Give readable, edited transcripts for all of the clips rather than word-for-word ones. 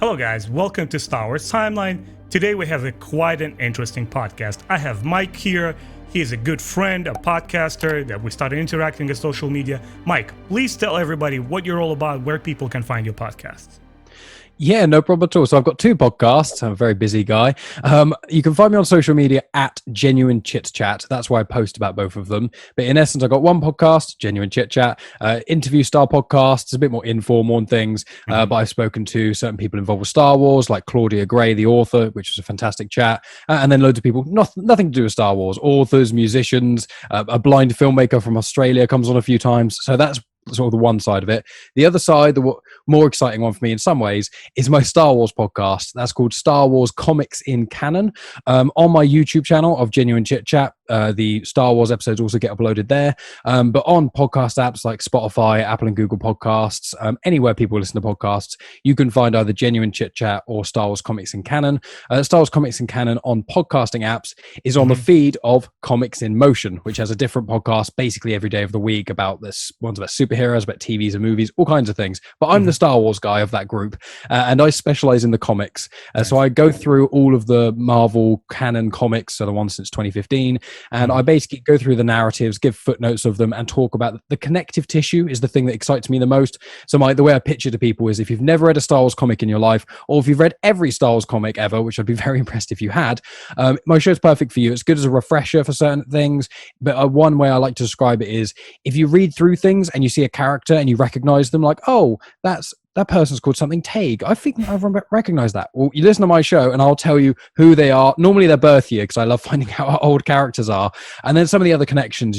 Hello guys, welcome to Star Wars Timeline. Today we have quite an interesting podcast. I have Mike here. He is a good friend, a podcaster that we started interacting on social media. Mike, please tell everybody what you're all about, where people can find your podcasts. Yeah, no problem at all. So I've got two podcasts. I'm a very busy guy. You can find me on social media at Genuine Chit-Chat. That's where I post about both of them. But in essence, I've got one podcast, Genuine Chit-Chat, interview style podcasts. It's a bit more informal on things. But I've spoken to certain people involved with Star Wars, like Claudia Gray, the author, which was a fantastic chat. And then loads of people, nothing to do with Star Wars, authors, musicians, a blind filmmaker from Australia comes on a few times. So that's sort of the one side of it. The other side, the more exciting one for me in some ways, is my Star Wars podcast. That's called Star Wars Comics in Canon. On my YouTube channel of Genuine Chit Chat, the Star Wars episodes also get uploaded there. But on podcast apps like Spotify, Apple and Google Podcasts, anywhere people listen to podcasts, you can find either Genuine Chit Chat or Star Wars Comics in Canon. Star Wars Comics in Canon on podcasting apps is on the feed of Comics in Motion, which has a different podcast basically every day of the week about this. One's about superheroes, about TVs and movies, all kinds of things. But I'm the Star Wars guy of that group, and I specialize in the comics. So I go through all of the Marvel canon comics, so the ones since 2015, and I basically go through the narratives, give footnotes of them, and talk about the connective tissue is the thing that excites me the most. So the way I picture to people is if you've never read a Star Wars comic in your life, or if you've read every Star Wars comic ever, which I'd be very impressed if you had, my show's perfect for you. It's good as a refresher for certain things, but one way I like to describe it is if you read through things and you see a character and you recognize them, like, oh, that person's called something Tague. I think I recognize that. Well, you listen to my show and I'll tell you who they are. Normally their birth year, because I love finding out how old characters are. And then some of the other connections,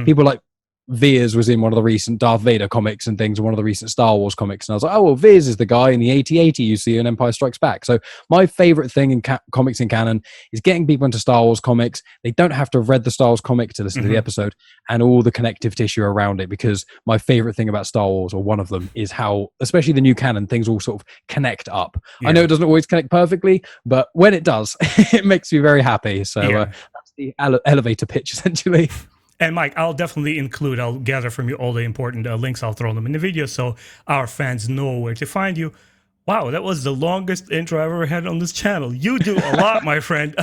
people like Veers was in one of the recent Darth Vader comics and things, and one of the recent Star Wars comics. And I was like, oh, well, Veers is the guy in the 8080 you see in Empire Strikes Back. So my favorite thing in comics in canon is getting people into Star Wars comics. They don't have to have read the Star Wars comic to listen to the episode, and all the connective tissue around it, because my favorite thing about Star Wars, or one of them, is how, especially the new canon, things all sort of connect up. I know it doesn't always connect perfectly, but when it does, it makes me very happy. So that's the elevator pitch, essentially. And Mike, I'll gather from you all the important links. I'll throw them in the video so our fans know where to find you. Wow, that was the longest intro I've ever had on this channel. You do a lot, my friend.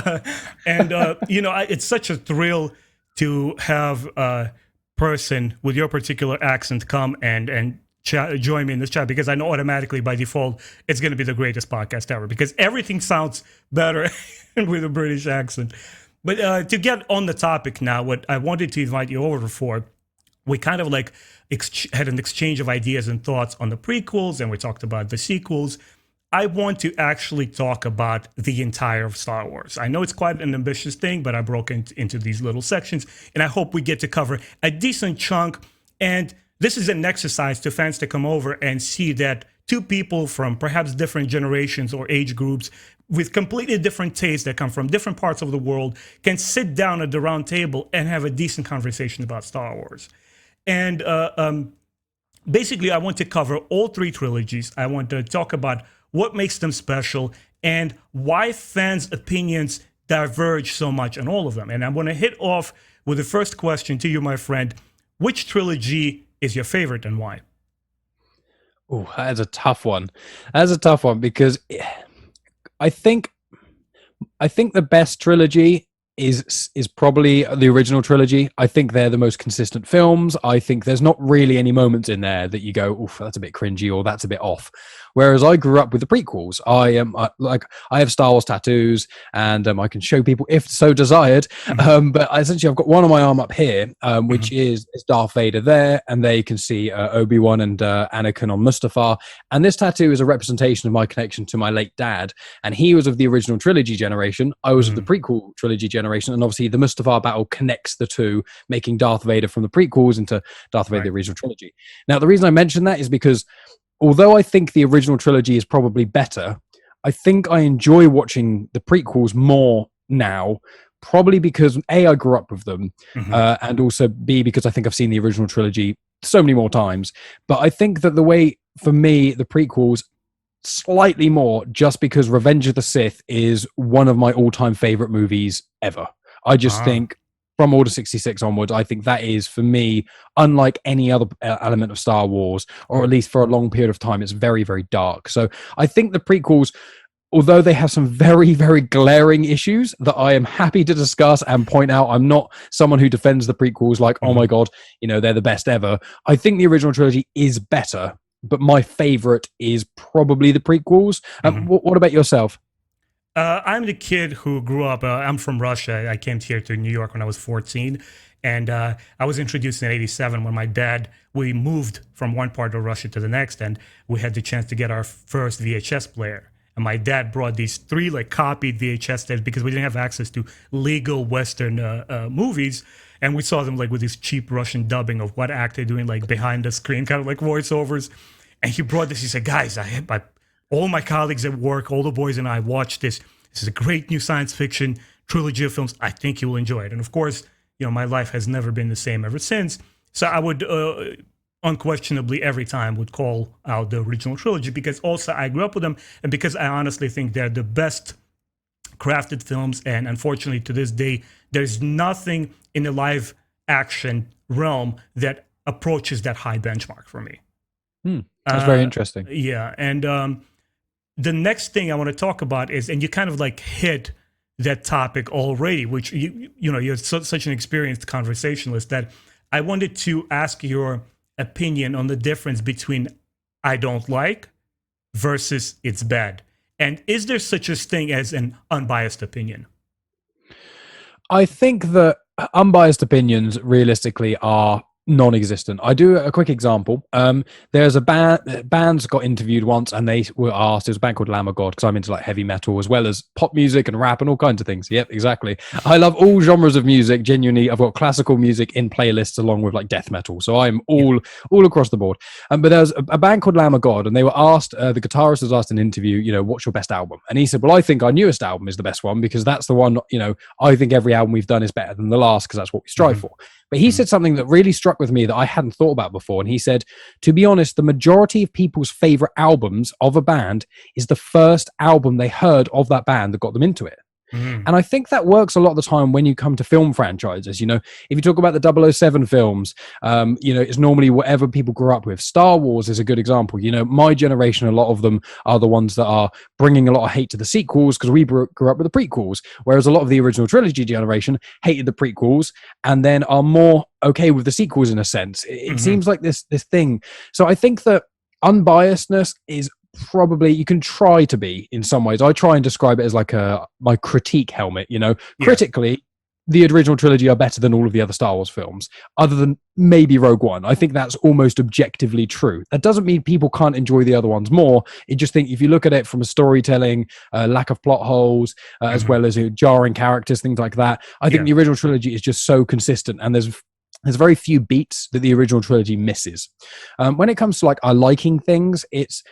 It's such a thrill to have a person with your particular accent come and join me in this chat, because I know automatically by default it's going to be the greatest podcast ever, because everything sounds better with a British accent. But to get on the topic now, what I wanted to invite you over for, we kind of had an exchange of ideas and thoughts on the prequels, and we talked about the sequels. I want to actually talk about the entire of Star Wars. I know it's quite an ambitious thing, but I broke into these little sections, and I hope we get to cover a decent chunk. And this is an exercise to fans to come over and see that two people from perhaps different generations or age groups with completely different tastes that come from different parts of the world can sit down at the round table and have a decent conversation about Star Wars. And basically, I want to cover all three trilogies. I want to talk about what makes them special and why fans' opinions diverge so much on all of them. And I'm going to hit off with the first question to you, my friend. Which trilogy is your favorite and why? Oh, that's a tough one. That's a tough one, because I think the best trilogy is probably the original trilogy. I think they're the most consistent films. I think there's not really any moments in there that you go, oof, that's a bit cringy or that's a bit off. Whereas I grew up with the prequels. I have Star Wars tattoos, and I can show people if so desired. But essentially, I've got one on my arm up here, which is Darth Vader there, and there you can see Obi-Wan and Anakin on Mustafar. And this tattoo is a representation of my connection to my late dad, and he was of the original trilogy generation. I was of the prequel trilogy generation, and obviously the Mustafar battle connects the two, making Darth Vader from the prequels into Darth Vader, the original trilogy. Now, the reason I mention that is because although I think the original trilogy is probably better, I think I enjoy watching the prequels more now, probably because A, I grew up with them, and also B, because I think I've seen the original trilogy so many more times. But I think that the way, for me, the prequels slightly more, just because Revenge of the Sith is one of my all-time favorite movies ever. I just think from Order 66 onwards, I think that is, for me, unlike any other element of Star Wars, or at least for a long period of time, it's very, very dark. So I think the prequels, although they have some very, very glaring issues that I am happy to discuss and point out, I'm not someone who defends the prequels like, oh my God, they're the best ever. I think the original trilogy is better, but my favorite is probably the prequels. What about yourself? I'm the kid who grew up, I'm from Russia. I came here to New York when I was 14. And I was introduced in 87 when my dad, we moved from one part of Russia to the next, and we had the chance to get our first VHS player. And my dad brought these 3 copied VHS tapes because we didn't have access to legal Western movies. And we saw them with this cheap Russian dubbing of what actor doing behind the screen, kind of like voiceovers. And he brought this, he said, guys, all my colleagues at work, all the boys and I watched this. This is a great new science fiction trilogy of films. I think you will enjoy it. And of course, my life has never been the same ever since. So I would unquestionably every time would call out the original trilogy because also I grew up with them and because I honestly think they're the best crafted films. And unfortunately, to this day, there's nothing in the live action realm that approaches that high benchmark for me. That's very interesting. Yeah. And the next thing I want to talk about is, and you kind of hit that topic already, which you're such an experienced conversationalist that I wanted to ask your opinion on the difference between I don't like versus it's bad. And is there such a thing as an unbiased opinion? I think that unbiased opinions realistically are non-existent. I do a quick example. There's a bands got interviewed once and they were asked, it was a band called Lamb of God, because I'm into heavy metal as well as pop music and rap and all kinds of things. Yep, exactly. I love all genres of music. Genuinely, I've got classical music in playlists along with death metal, so I'm all across the board. But there's a band called Lamb of God, and they were asked, the guitarist was asked in an interview, what's your best album? And he said, well, I think our newest album is the best one because that's the one, I think every album we've done is better than the last because that's what we strive for. But he said something that really struck with me that I hadn't thought about before. And he said, to be honest, the majority of people's favorite albums of a band is the first album they heard of that band that got them into it. And I think that works a lot of the time when you come to film franchises. If you talk about the 007 films, it's normally whatever people grew up with. Star Wars is a good example. My generation, a lot of them are the ones that are bringing a lot of hate to the sequels because we grew up with the prequels, whereas a lot of the original trilogy generation hated the prequels and then are more okay with the sequels in a sense. It seems like this thing. So I think that unbiasedness is probably, you can try to be in some ways. I try and describe it as my critique helmet. Critically, the original trilogy are better than all of the other Star Wars films, other than maybe Rogue One. I think that's almost objectively true. That doesn't mean people can't enjoy the other ones more. I just think if you look at it from a storytelling, lack of plot holes, as well as jarring characters, things like that, I think the original trilogy is just so consistent, and there's very few beats that the original trilogy misses. When it comes to liking things, it's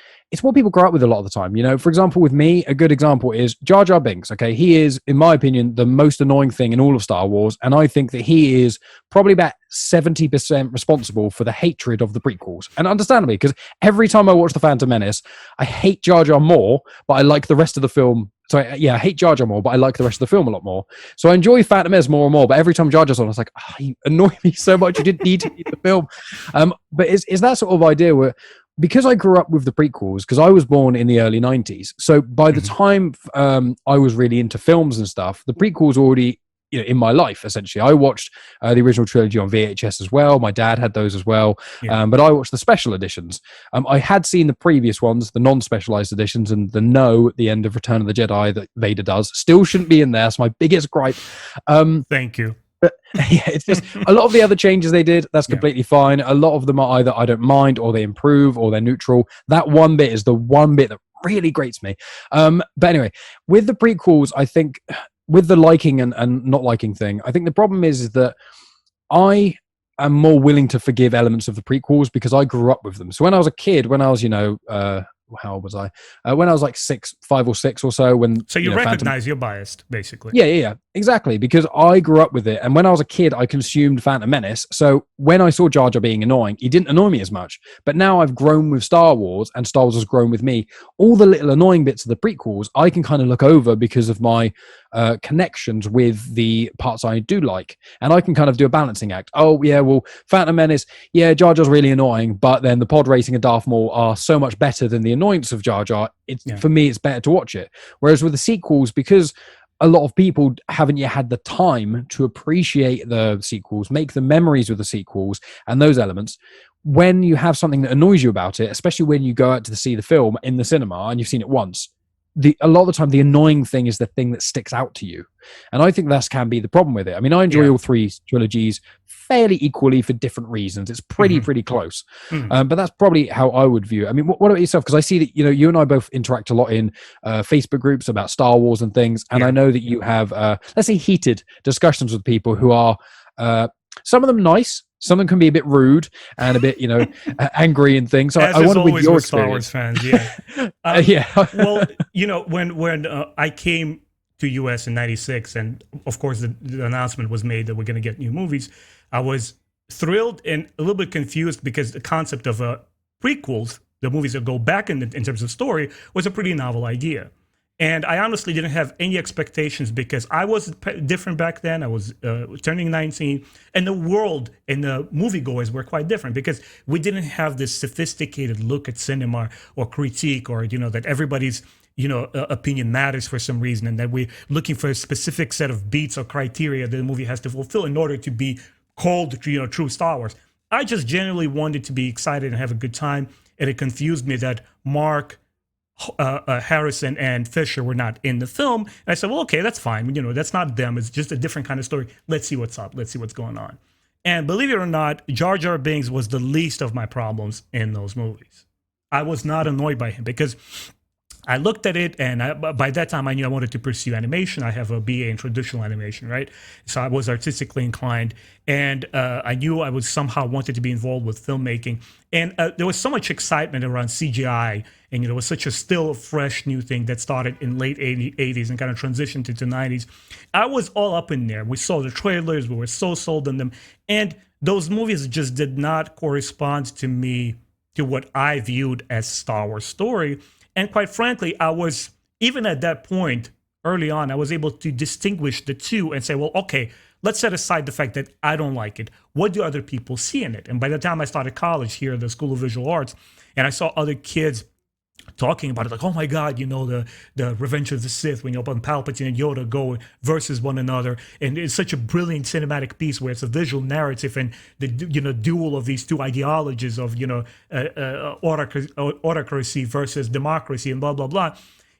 what people grow up with a lot of the time. For example, with me, a good example is Jar Jar Binks. Okay, he is, in my opinion, the most annoying thing in all of Star Wars, and I think that he is probably about 70% responsible for the hatred of the prequels. And understandably, because every time I watch The Phantom Menace, I hate Jar Jar more, but I like the rest of the film. So I hate Jar Jar more, but I like the rest of the film a lot more. So I enjoy Phantom Menace more and more, but every time Jar Jar's on, I was like, you annoy me so much, you didn't need to eat the film. But it's that sort of idea where, because I grew up with the prequels, because I was born in the early 90s. So by the time I was really into films and stuff, the prequels already in my life, essentially. I watched the original trilogy on VHS as well. My dad had those as well. But I watched the special editions. I had seen the previous ones, the non-specialized editions, and the no at the end of Return of the Jedi that Vader does. Still shouldn't be in there. It's my biggest gripe. Thank you. But it's just a lot of the other changes they did, that's completely fine. A lot of them are either I don't mind, or they improve, or they're neutral. That one bit is the one bit that really grates me. But anyway, with the prequels, I think with the liking and not liking thing, I think the problem is that I am more willing to forgive elements of the prequels because I grew up with them. So when I was a kid, when I was, how old was I? When I was like 5 or 6 or so. When So you Phantom. recognize you're biased, basically. Yeah, exactly. Because I grew up with it, and when I was a kid, I consumed Phantom Menace. So when I saw Jar Jar being annoying, he didn't annoy me as much. But now I've grown with Star Wars, and Star Wars has grown with me. All the little annoying bits of the prequels, I can kind of look over because of my connections with the parts I do like, and I can kind of do a balancing act. Oh yeah, well, Phantom Menace, yeah, Jar Jar's really annoying, but then the pod racing and Darth Maul are so much better than the annoyance of Jar Jar. For me, it's better to watch it. Whereas with the sequels, because a lot of people haven't yet had the time to appreciate the sequels, make the memories with the sequels and those elements. When you have something that annoys you about it, especially when you go out to see the film in the cinema and you've seen it once, a lot of the time the annoying thing is the thing that sticks out to you. And I think that can be the problem with it. I mean, I enjoy all three trilogies fairly equally for different reasons. It's pretty close. But that's probably how I would view it. I mean, what about yourself? Because I see that, you and I both interact a lot in Facebook groups about Star Wars and things. And I know that you have, let's say, heated discussions with people who are, some of them nice, some of them can be a bit rude and a bit, angry and things. So As I wonder with your Star Wars experience. fans, yeah. Yeah. Well, when I came to US in '96, and of course the announcement was made that we're going to get new movies, I was thrilled and a little bit confused because the concept of prequels, the movies that go back in terms of story, was a pretty novel idea. And I honestly didn't have any expectations because I was different back then. I was turning 19, and the world and the moviegoers were quite different because we didn't have this sophisticated look at cinema or critique, or that everybody's opinion matters for some reason, and that we're looking for a specific set of beats or criteria that the movie has to fulfill in order to be called true Star Wars. I just genuinely wanted to be excited and have a good time, and it confused me that Mark, Harrison and Fisher were not in the film. And I said, well, okay, that's fine. That's not them. It's just a different kind of story. Let's see what's up. Let's see what's going on. And believe it or not, Jar Jar Binks was the least of my problems in those movies. I was not annoyed by him because I looked at it, and by that time I knew I wanted to pursue animation. I have a BA in traditional animation, right? So I was artistically inclined, and I knew I was somehow wanted to be involved with filmmaking. And there was so much excitement around CGI, and it was such a still fresh new thing that started in late 80s and kind of transitioned into 90s. I was all up in there. We saw the trailers. We were so sold on them. And those movies just did not correspond to me, to what I viewed as Star Wars story. And quite frankly, I was, even at that point, early on, I was able to distinguish the two and say, well, okay, let's set aside the fact that I don't like it. What do other people see in it? And by the time I started college here at the School of Visual Arts, and I saw other kids talking about it, like, oh my God, the Revenge of the Sith, when Palpatine and Yoda go versus one another, and it's such a brilliant cinematic piece where it's a visual narrative and the duel of these two ideologies of autocracy versus democracy and blah blah blah.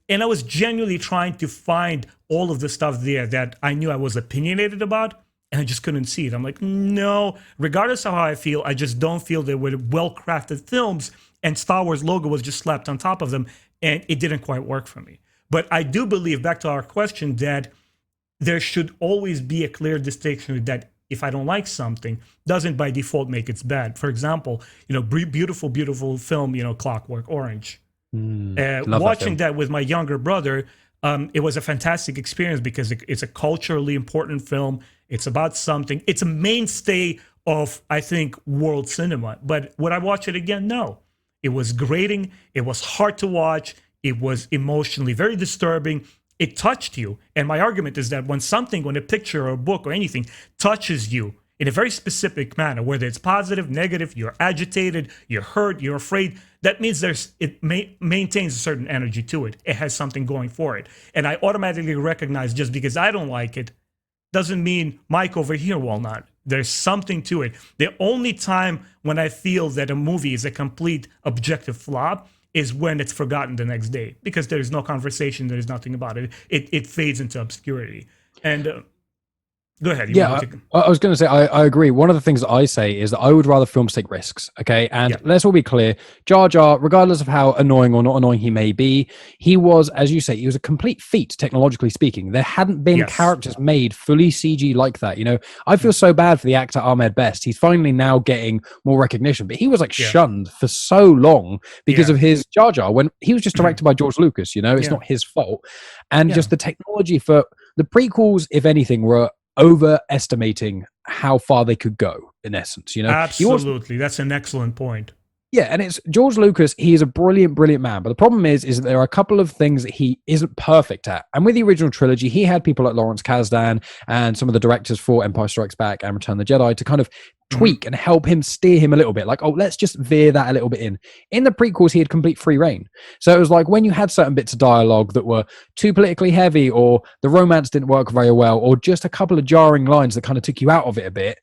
And I was genuinely trying to find all of the stuff there that I knew I was opinionated about, and I just couldn't see it. I'm like, no, regardless of how I feel, I just don't feel they were well-crafted films, and Star Wars logo was just slapped on top of them, and it didn't quite work for me. But I do believe, back to our question, that there should always be a clear distinction that if I don't like something, doesn't by default make it bad. For example, beautiful, beautiful film, Clockwork Orange. Watching that with my younger brother, it was a fantastic experience because it's a culturally important film. It's about something. It's a mainstay of, I think, world cinema. But would I watch it again? No. It was grating. It was hard to watch. It was emotionally very disturbing. It touched you. And my argument is that when a picture or a book or anything touches you in a very specific manner, whether it's positive, negative, you're agitated, you're hurt, you're afraid, that means it maintains a certain energy to it. It has something going for it. And I automatically recognize, just because I don't like it doesn't mean Mike over here will not. There's something to it. The only time when I feel that a movie is a complete objective flop is when it's forgotten the next day, because there's no conversation, there's nothing about it. It fades into obscurity. And Go ahead. You Yeah, wanted to? I was going to say I agree. One of the things that I say is that I would rather films take risks. Okay, and Yeah. let's all be clear: Jar Jar, regardless of how annoying or not annoying he may be, he was, as you say, he was a complete feat technologically speaking. There hadn't been Yes. characters made fully CG like that. You know, I feel so bad for the actor Ahmed Best. He's finally now getting more recognition, but he was like Yeah. shunned for so long because Yeah. of his Jar Jar when he was just directed by George Lucas. You know, it's Yeah. not his fault, and Yeah. just the technology for the prequels, if anything, were overestimating how far they could go in essence. You know, you also, Absolutely. That's an excellent point. yeah, and it's George Lucas. He is a brilliant man, but the problem is that there are a couple of things that he isn't perfect at. And with the original trilogy, he had people like Lawrence Kasdan and some of the directors for Empire Strikes Back and Return of the Jedi to kind of Mhm. tweak and help him steer him a little bit. Like, oh, let's just veer that a little bit in. In the prequels, he had complete free reign. So it was like when you had certain bits of dialogue that were too politically heavy, or the romance didn't work very well, or just a couple of jarring lines that kind of took you out of it a bit,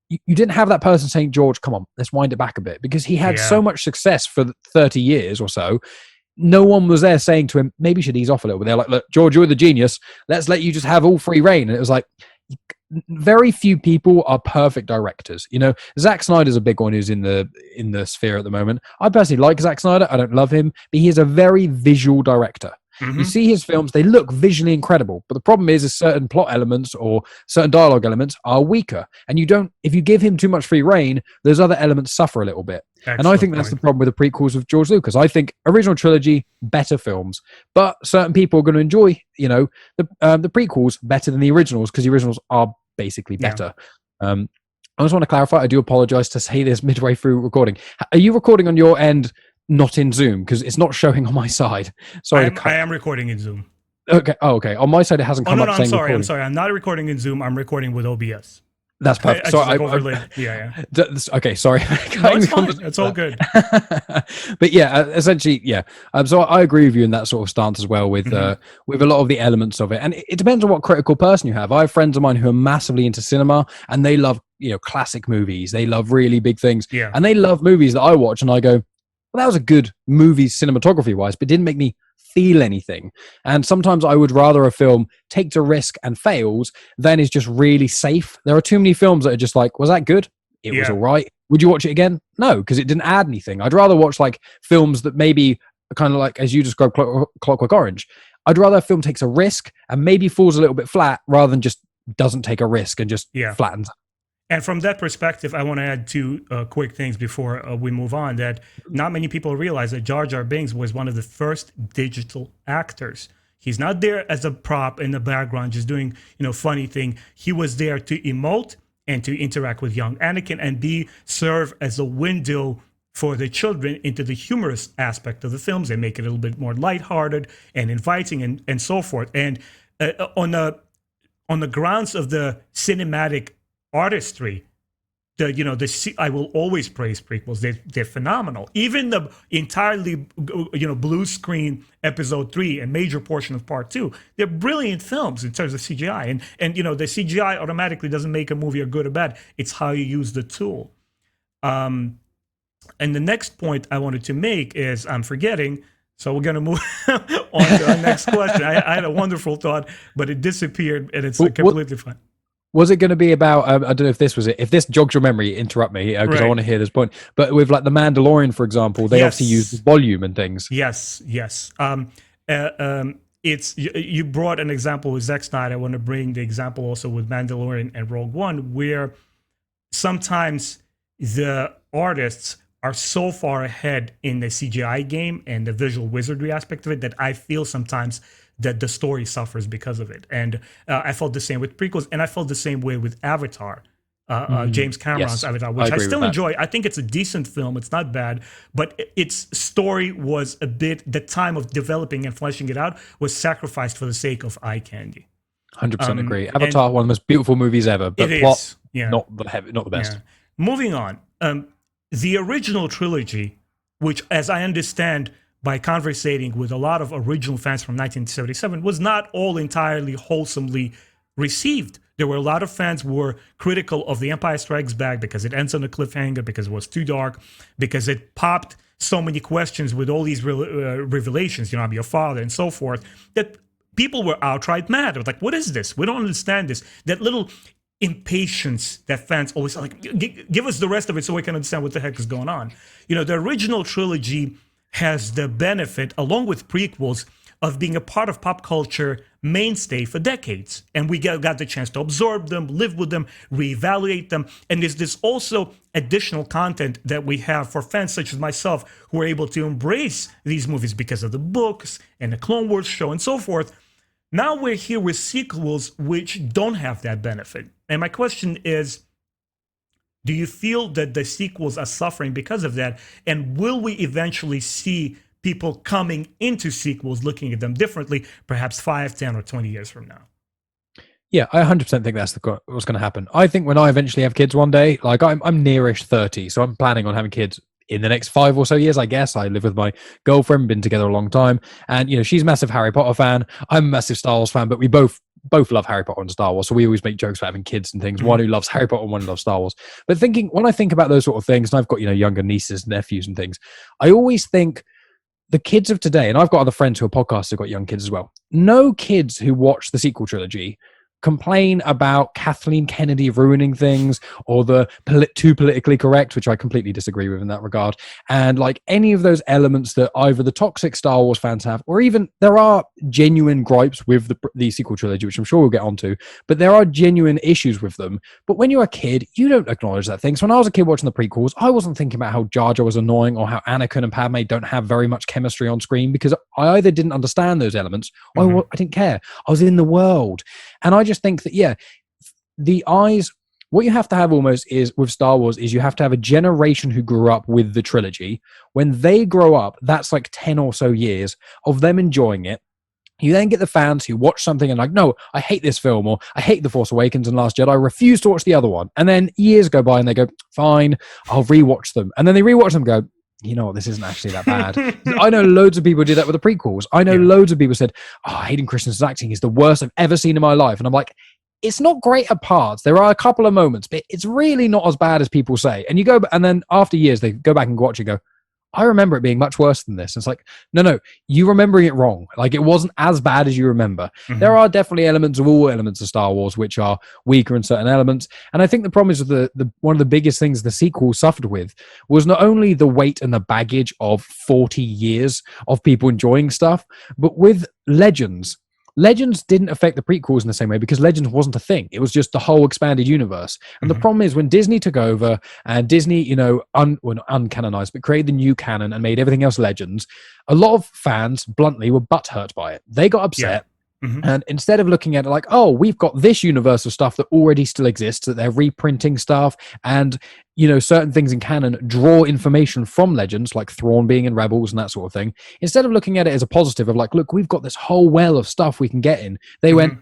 you didn't have that person saying, George, come on, let's wind it back a bit, because he had so Yeah. much success for 30 years or so. No one was there saying to him, maybe you should ease off a little bit. They're like, look, George, you're the genius. Let's let you just have all free reign. And it was like, very few people are perfect directors. You know, Zack Snyder's a big one who's in the sphere at the moment. I personally like Zack Snyder. I don't love him, but he is a very visual director. You Hmm. see his films, they look visually incredible, but the problem is certain plot elements or certain dialogue elements are weaker. And you don't, if you give him too much free reign, those other elements suffer a little bit. And I Excellent think that's the point. problem with the prequels of George Lucas. I think original trilogy, better films, but certain people are going to enjoy, you know, the prequels better than the originals, because the originals are basically Yeah. better. I just want to clarify, I do apologize to say this midway through recording. Are you recording on your end, not in Zoom? Because it's not showing on my side. Sorry to I cut. am recording in Zoom. Okay. Oh, okay. On my side, it hasn't Oh come no, up no, I'm saying sorry. I'm recording. sorry. I'm not recording in Zoom. I'm recording with OBS. That's perfect. I So just like overlaid. Yeah, yeah. Okay, sorry. No, it's fine. It's all good. But yeah, essentially, yeah. So I agree with you in that sort of stance as well Hmm. with a lot of the elements of it, and it depends on what critical person you have. I have friends of mine who are massively into cinema, and they love, you know, classic movies. They love really big things, Yeah. and they love movies that I watch, and I go, well, that was a good movie cinematography wise, but didn't make me feel anything. And sometimes I would rather a film takes a risk and fails than is just really safe. There are too many films that are just like, was that good? It was Yeah. all right. Would you watch it again? No, because it didn't add anything. I'd rather watch like films that maybe kind of like, as you described, Clockwork Orange. I'd rather a film takes a risk and maybe falls a little bit flat rather than just doesn't take a risk and just Yeah. flattens. And from that perspective, I want to add two quick things before we move on. That not many people realize that Jar Jar Binks was one of the first digital actors. He's not there as a prop in the background, just doing, you know, funny thing. He was there to emote and to interact with young Anakin and serve as a window for the children into the humorous aspect of the films and make it a little bit more lighthearted and inviting and so forth. And on the grounds of the cinematic artistry, I will always praise prequels. They're phenomenal. Even the entirely blue screen episode 3 and major portion of part 2, they're brilliant films in terms of CGI. And the CGI automatically doesn't make a movie a good or bad. It's how you use the tool. And the next point I wanted to make is I'm forgetting. So we're going to move on to our next question. I had a wonderful thought, but it disappeared, and it's completely fine. Was it going to be about? I don't know if this was it. If this jogs your memory, interrupt me because I want to hear this point. But with like the Mandalorian, for example, they obviously use the volume and things. Yes. It's you brought an example with Zack Snyder. I want to bring the example also with Mandalorian and Rogue One, where sometimes the artists are so far ahead in the CGI game and the visual wizardry aspect of it that I feel sometimes that the story suffers because of it. And I felt the same with prequels, and I felt the same way with Avatar, James Cameron's Avatar, which I still enjoy. I think it's a decent film. It's not bad, but its story was a bit, the time of developing and fleshing it out was sacrificed for the sake of eye candy. 100% agree. Avatar, one of the most beautiful movies ever, but plot, not the best. Yeah. Moving on. The original trilogy, which, as I understand, by conversating with a lot of original fans from 1977, was not all entirely wholesomely received. There were a lot of fans who were critical of The Empire Strikes Back because it ends on a cliffhanger, because it was too dark, because it popped so many questions with all these revelations, I'm your father and so forth, that people were outright mad. It was like, what is this? We don't understand this. That little impatience that fans always like, give us the rest of it so we can understand what the heck is going on. You know, the original trilogy has the benefit, along with prequels, of being a part of pop culture mainstay for decades. And we got the chance to absorb them, live with them, reevaluate them. And there's this also additional content that we have for fans such as myself who are able to embrace these movies because of the books and the Clone Wars show and so forth. Now we're here with sequels which don't have that benefit. And my question is, do you feel that the sequels are suffering because of that? And will we eventually see people coming into sequels looking at them differently, perhaps 5, 10, or 20 years from now? Yeah, I 100% think that's what's going to happen. I think when I eventually have kids one day, like I'm nearish 30, so I'm planning on having kids in the next 5 or so years, I guess. I live with my girlfriend, been together a long time, and she's a massive Harry Potter fan. I'm a massive Star Wars fan, but we both love Harry Potter and Star Wars, so we always make jokes about having kids and things. One who loves Harry Potter and one who loves Star Wars. But when I think about those sort of things, and I've got younger nieces and nephews and things, I always think the kids of today, and I've got other friends who are podcasters who've got young kids as well. No kids who watch the sequel trilogy complain about Kathleen Kennedy ruining things or the too politically correct, which I completely disagree with in that regard. And like any of those elements that either the toxic Star Wars fans have, or even there are genuine gripes with the sequel trilogy, which I'm sure we'll get onto, but there are genuine issues with them. But when you're a kid, you don't acknowledge that thing. So when I was a kid watching the prequels, I wasn't thinking about how Jar Jar was annoying or how Anakin and Padme don't have very much chemistry on screen, because I either didn't understand those elements or I didn't care. I was in the world. And I just think that, the eyes, what you have to have almost is with Star Wars is you have to have a generation who grew up with the trilogy. When they grow up, that's like 10 or so years of them enjoying it. You then get the fans who watch something and like, no, I hate this film, or I hate The Force Awakens and Last Jedi. I refuse to watch the other one. And then years go by and they go, fine, I'll rewatch them. And then they rewatch them and go, you know what, this isn't actually that bad. I know loads of people did that with the prequels. I know loads of people said, Hayden Christensen's acting is the worst I've ever seen in my life. And I'm like, it's not great at parts. There are a couple of moments, but it's really not as bad as people say. And you go, and then after years, they go back and watch it and go, I remember it being much worse than this. And it's like, no, you remembering it wrong. Like it wasn't as bad as you remember. There are definitely elements of all elements of Star Wars which are weaker in certain elements. And I think the problem is with the one of the biggest things the sequel suffered with was not only the weight and the baggage of 40 years of people enjoying stuff, but with Legends. Legends didn't affect the prequels in the same way because Legends wasn't a thing. It was just the whole expanded universe. And the problem is when Disney took over and Disney, uncanonized, but created the new canon and made everything else Legends, a lot of fans, bluntly, were butthurt by it. They got upset. And instead of looking at it like, oh, we've got this universe of stuff that already still exists, that they're reprinting stuff, and certain things in canon draw information from Legends, like Thrawn being in Rebels and that sort of thing. Instead of looking at it as a positive of like, look, we've got this whole well of stuff we can get in, they went,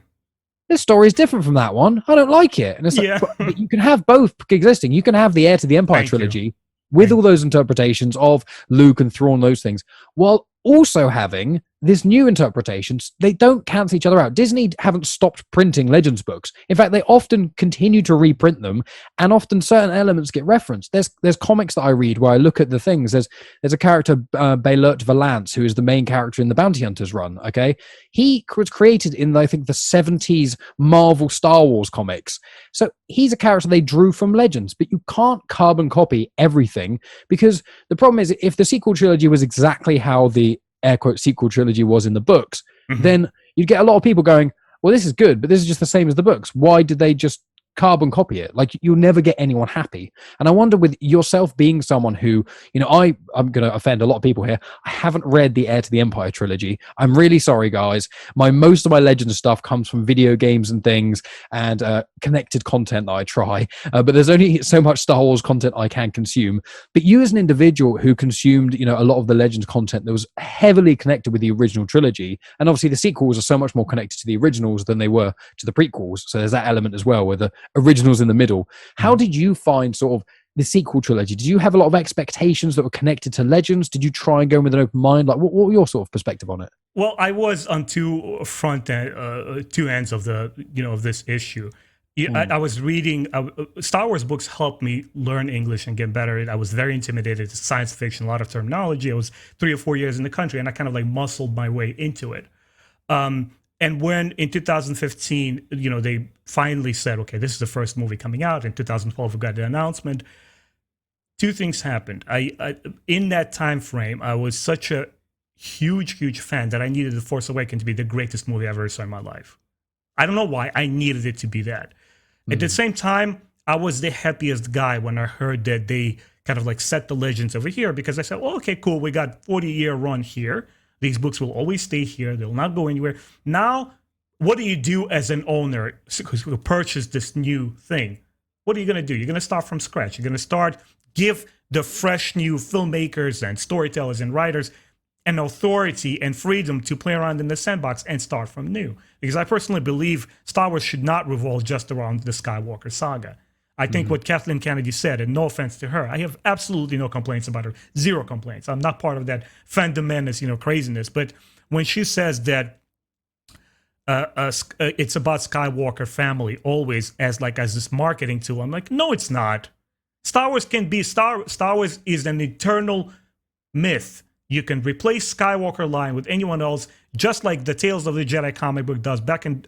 this story is different from that one. I don't like it. And it's like, but you can have both existing. You can have the Heir to the Empire trilogy with all those interpretations of Luke and Thrawn, those things, while also having this new interpretations. They don't cancel each other out. Disney haven't stopped printing Legends books. In fact, they often continue to reprint them, and often certain elements get referenced. There's comics that I read where I look at the things. There's a character, Baylert Valance, who is the main character in the Bounty Hunters run. Okay, he was created in I think the 70s Marvel Star Wars comics. So he's a character they drew from Legends, but you can't carbon copy everything, because the problem is if the sequel trilogy was exactly how the air quote sequel trilogy was in the books, then you'd get a lot of people going, well, this is good, but this is just the same as the books. Why did they just carbon copy it? Like, you'll never get anyone happy. And I wonder, with yourself being someone who, I'm going to offend a lot of people here, I haven't read the Heir to the Empire trilogy. I'm really sorry, guys. Most of my Legends stuff comes from video games and things, and connected content that I try, but there's only so much Star Wars content I can consume. But you as an individual who consumed a lot of the Legends content that was heavily connected with the original trilogy, and obviously the sequels are so much more connected to the originals than they were to the prequels, so there's that element as well, where the originals in the middle. How did you find sort of the sequel trilogy? Did you have a lot of expectations that were connected to Legends? Did you try and go in with an open mind? Like, what were your sort of perspective on it? Well, I was on two ends of of this issue. I was reading Star Wars books. Helped me learn English and get better at it. I was very intimidated to science fiction, a lot of terminology. I was 3 or 4 years in the country, and I kind of like muscled my way into it. And when in 2015, they finally said, okay, this is the first movie coming out. In 2012, we got the announcement. Two things happened. I in that time frame, I was such a huge fan that I needed The Force Awakens to be the greatest movie I ever saw in my life. I don't know why. I needed it to be that. At the same time, I was the happiest guy when I heard that they kind of like set the legends over here, because I said, well, okay, cool. We got 40-year run here. These books will always stay here. They'll not go anywhere. Now, what do you do as an owner who purchased this new thing? What are you going to do? You're going to start from scratch. You're going to give the fresh new filmmakers and storytellers and writers an authority and freedom to play around in the sandbox and start from new. Because I personally believe Star Wars should not revolve just around the Skywalker saga. I think what Kathleen Kennedy said, and no offense to her, I have absolutely no complaints about her. Zero complaints. I'm not part of that fandom menace, craziness. But when she says that it's about Skywalker family always as this marketing tool, I'm like, no, it's not. Star Wars can be Star Wars is an eternal myth. You can replace Skywalker line with anyone else, just like the Tales of the Jedi comic book does back in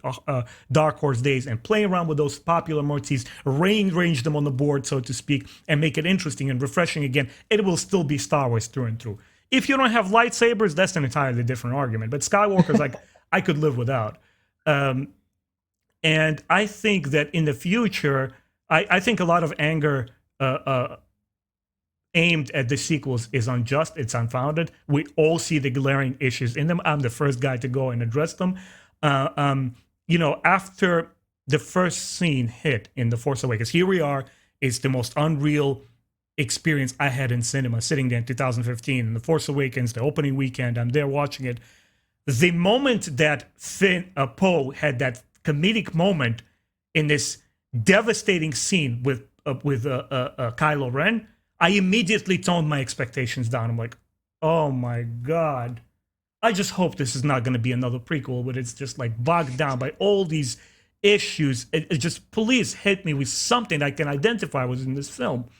Dark Horse days, and play around with those popular motifs, rearrange them on the board, so to speak, and make it interesting and refreshing again. It will still be Star Wars through and through. If you don't have lightsabers, that's an entirely different argument. But Skywalker's I could live without. And I think that in the future, I think a lot of anger aimed at the sequels is unjust. It's unfounded. We all see the glaring issues in them. I'm the first guy to go and address them. After the first scene hit in The Force Awakens, here we are. It's the most unreal experience I had in cinema, sitting there in 2015 in The Force Awakens, the opening weekend. I'm there watching it. The moment that Poe had that comedic moment in this devastating scene with Kylo Ren, I immediately toned my expectations down. I'm like, oh my God. I just hope this is not going to be another prequel, but it's just bogged down by all these issues. It just, please hit me with something I can identify with in this film.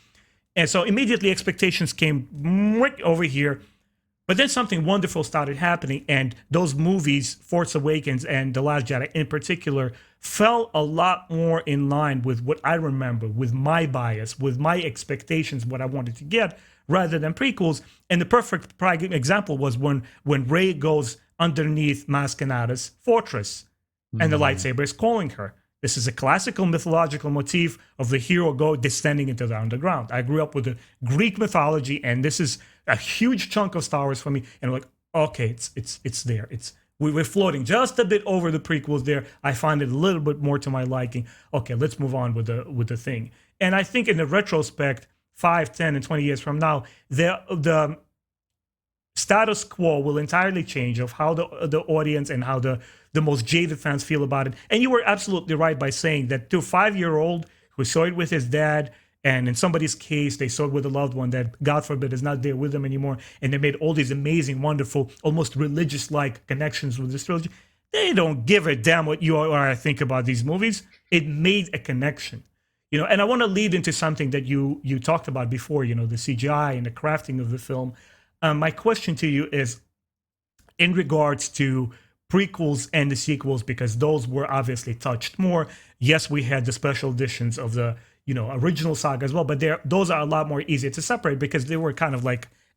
And so immediately expectations came right over here. But then something wonderful started happening, and those movies, Force Awakens and The Last Jedi in particular, fell a lot more in line with what I remember, with my bias, with my expectations, what I wanted to get, rather than prequels. And the perfect example was when Rey goes underneath Maz Kanata's fortress, and the lightsaber is calling her. This is a classical mythological motif of the hero descending into the underground. I grew up with the Greek mythology, and this is a huge chunk of Star Wars for me. And I'm like, okay, it's there. We're floating just a bit over the prequels there. I find it a little bit more to my liking. Okay, let's move on with the thing. And I think in the retrospect, 5, 10, and 20 years from now, the status quo will entirely change of how the audience and how the most jaded fans feel about it. And you were absolutely right by saying that to a 5-year-old who saw it with his dad, and in somebody's case, they saw it with a loved one that, God forbid, is not there with them anymore, and they made all these amazing, wonderful, almost religious-like connections with this trilogy. They don't give a damn what you or I think about these movies. It made a connection. And I want to lead into something that you talked about before, the CGI and the crafting of the film. My question to you is, in regards to prequels and the sequels, because those were obviously touched more. Yes, we had the special editions of the original saga as well, but those are a lot more easier to separate because they were kind of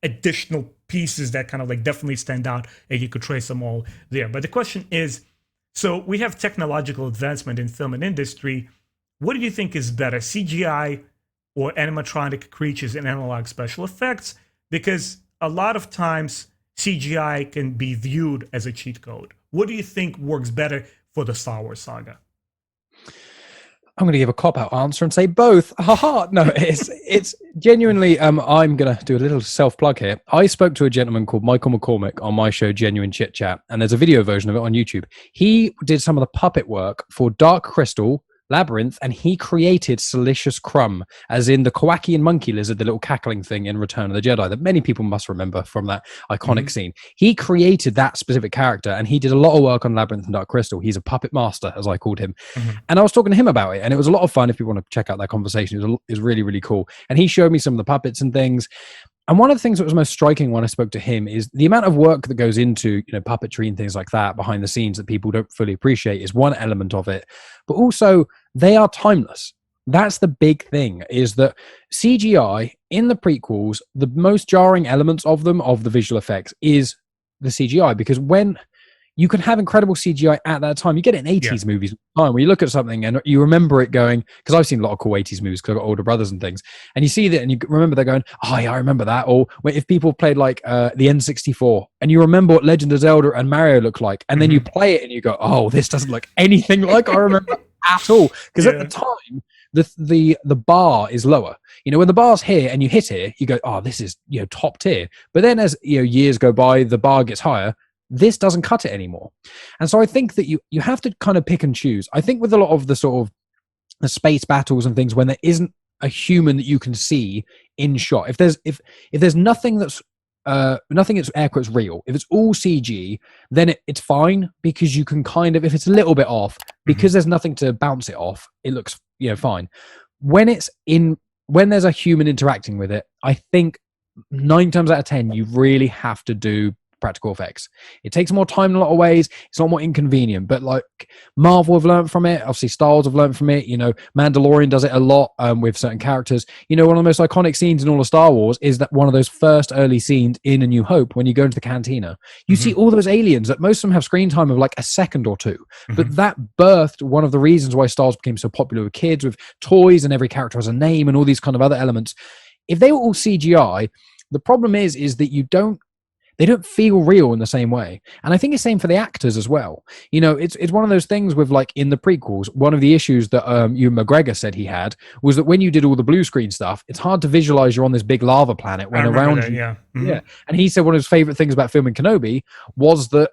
additional pieces that kind of definitely stand out, and you could trace them all there. But the question is, so we have technological advancement in film and industry. What do you think is better, CGI or animatronic creatures and analog special effects? Because a lot of times CGI can be viewed as a cheat code. What do you think works better for the Star Wars saga? I'm going to give a cop-out answer and say both. Haha. No, it's genuinely, I'm going to do a little self-plug here. I spoke to a gentleman called Michael McCormick on my show, Genuine Chit-Chat, and there's a video version of it on YouTube. He did some of the puppet work for Dark Crystal, Labyrinth, and he created Silicious Crumb, as in the Kowakian monkey lizard, the little cackling thing in Return of the Jedi that many people must remember from that iconic scene. He created that specific character, and he did a lot of work on Labyrinth and Dark Crystal. He's a puppet master, as I called him. And I was talking to him about it, and it was a lot of fun. If you want to check out that conversation, it was really, really cool. And he showed me some of the puppets and things. And one of the things that was most striking when I spoke to him is the amount of work that goes into, puppetry and things like that behind the scenes that people don't fully appreciate is one element of it. But also, they are timeless. That's the big thing, is that CGI in the prequels, the most jarring elements of them, of the visual effects, is the CGI. Because when you can have incredible CGI at that time. You get it in 80s movies all the time, where you look at something and you remember it going, because I've seen a lot of cool 80s movies because I've got older brothers and things, and you see that and you remember they're going, oh yeah, I remember that. Or if people played like the N64 and you remember what Legend of Zelda and Mario look like, and then you play it and you go, oh, this doesn't look anything like I remember at all. Because at the time, the bar is lower. When the bar's here and you hit here, you go, oh, this is top tier. But then as years go by, the bar gets higher. This doesn't cut it anymore. And so I think that you have to kind of pick and choose. I think with a lot of the sort of the space battles and things, when there isn't a human that you can see in shot, if there's nothing that's nothing that's air quotes real, if it's all CG, then it's fine, because you can kind of, if it's a little bit off, because there's nothing to bounce it off, it looks fine. When there's a human interacting with it, I think 9 times out of 10 you really have to do practical effects. It takes more time in a lot of ways. It's a lot more inconvenient, but like Marvel have learned from it. Obviously, Star Wars have learned from it. Mandalorian does it a lot with certain characters. One of the most iconic scenes in all of Star Wars is that one of those first early scenes in A New Hope, when you go into the cantina, you see all those aliens that most of them have screen time of like a second or two. But that birthed one of the reasons why Star Wars became so popular with kids, with toys and every character has a name and all these kind of other elements. If they were all CGI, the problem is that they don't feel real in the same way. And I think it's the same for the actors as well. It's one of those things with, like, in the prequels, one of the issues that Ewan McGregor said he had was that when you did all the blue screen stuff, it's hard to visualize you're on this big lava planet when around you. Yeah. Yeah. And he said one of his favorite things about filming Kenobi was that,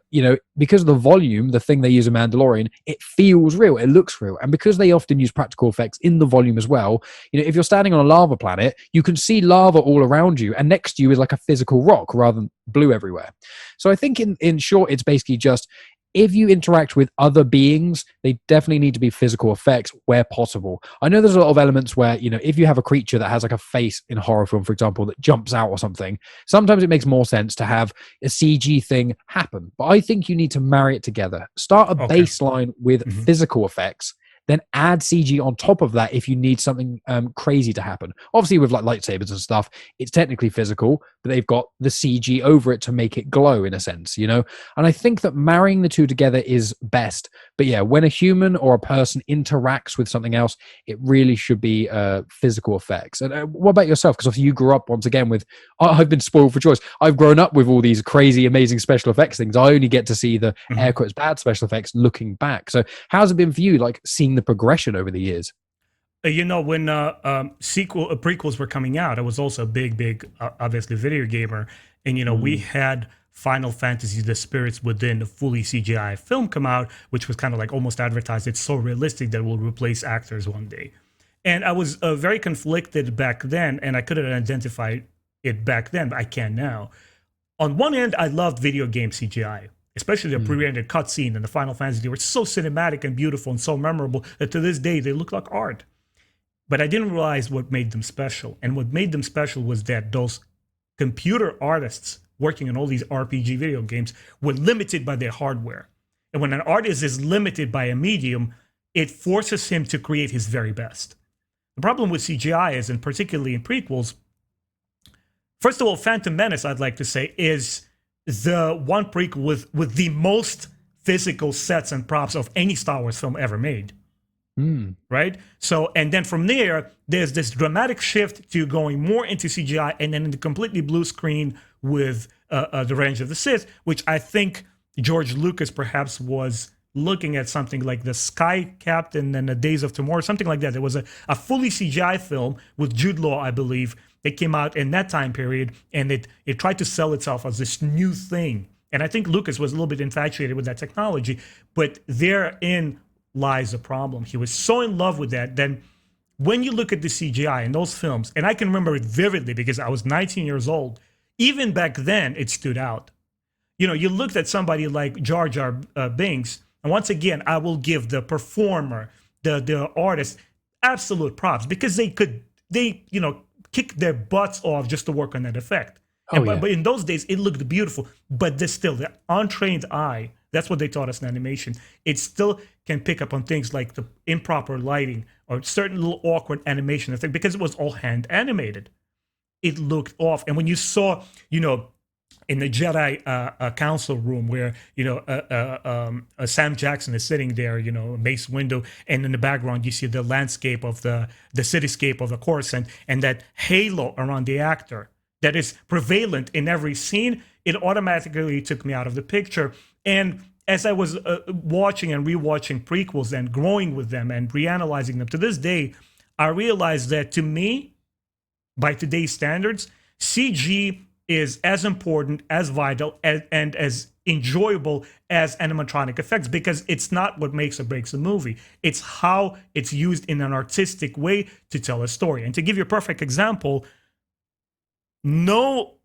because of the volume, the thing they use in Mandalorian, it feels real. It looks real. And because they often use practical effects in the volume as well, if you're standing on a lava planet, you can see lava all around you, and next to you is like a physical rock rather than blue everywhere. So I think in short, it's basically just, if you interact with other beings, they definitely need to be physical effects where possible. I know there's a lot of elements where, if you have a creature that has like a face in a horror film, for example, that jumps out or something, sometimes it makes more sense to have a CG thing happen. But I think you need to marry it together. Start a baseline with physical effects, then add CG on top of that if you need something crazy to happen. Obviously, with like lightsabers and stuff, it's technically physical, but they've got the CG over it to make it glow in a sense, And I think that marrying the two together is best. But yeah, when a human or a person interacts with something else, it really should be physical effects. And what about yourself? Because obviously you grew up, once again, with, I've been spoiled for choice. I've grown up with all these crazy, amazing special effects things. I only get to see the air quotes bad special effects looking back. So how's it been for you, like seeing the progression over the years? When prequels were coming out, I was also a big, obviously video gamer, and we had Final Fantasy: The Spirits Within, a fully CGI film come out, which was kind of like almost advertised. It's so realistic that it will replace actors one day, and I was very conflicted back then, and I couldn't identify it back then, but I can now. On one end, I loved video game CGI. Especially the pre-rendered cutscene and the Final Fantasy, they were so cinematic and beautiful and so memorable that to this day they look like art. But I didn't realize what made them special. And what made them special was that those computer artists working on all these RPG video games were limited by their hardware. And when an artist is limited by a medium, it forces him to create his very best. The problem with CGI is, and particularly in prequels, first of all, Phantom Menace, I'd like to say, is the one prequel with the most physical sets and props of any Star Wars film ever made. Right? So, and then from there's this dramatic shift to going more into CGI, and then in the completely blue screen with the Revenge of the Sith, which I think George Lucas perhaps was looking at something like the Sky Captain and the Days of Tomorrow, something like that. There was a fully CGI film with Jude Law, I believe, that came out in that time period, and it tried to sell itself as this new thing. And I think Lucas was a little bit infatuated with that technology, but therein lies the problem. He was so in love with that. Then when you look at the CGI in those films, and I can remember it vividly because I was 19 years old, even back then it stood out. You looked at somebody like Jar Binks, and once again, I will give the performer, the artist, absolute props, because they kick their butts off just to work on that effect. Oh, yeah. But in those days, it looked beautiful. But there's still the untrained eye. That's what they taught us in animation. It still can pick up on things like the improper lighting or certain little awkward animation thing, because it was all hand animated. It looked off. And when you saw, in the Jedi council room where, Sam Jackson is sitting there, Mace Windu, and in the background you see the landscape of the cityscape of the Coruscant and that halo around the actor that is prevalent in every scene, it automatically took me out of the picture. And as I was watching and rewatching prequels and growing with them and reanalyzing them to this day, I realized that to me, by today's standards, CG is as important, as vital, and as enjoyable as animatronic effects, because it's not what makes or breaks a movie. It's how it's used in an artistic way to tell a story. And to give you a perfect example, no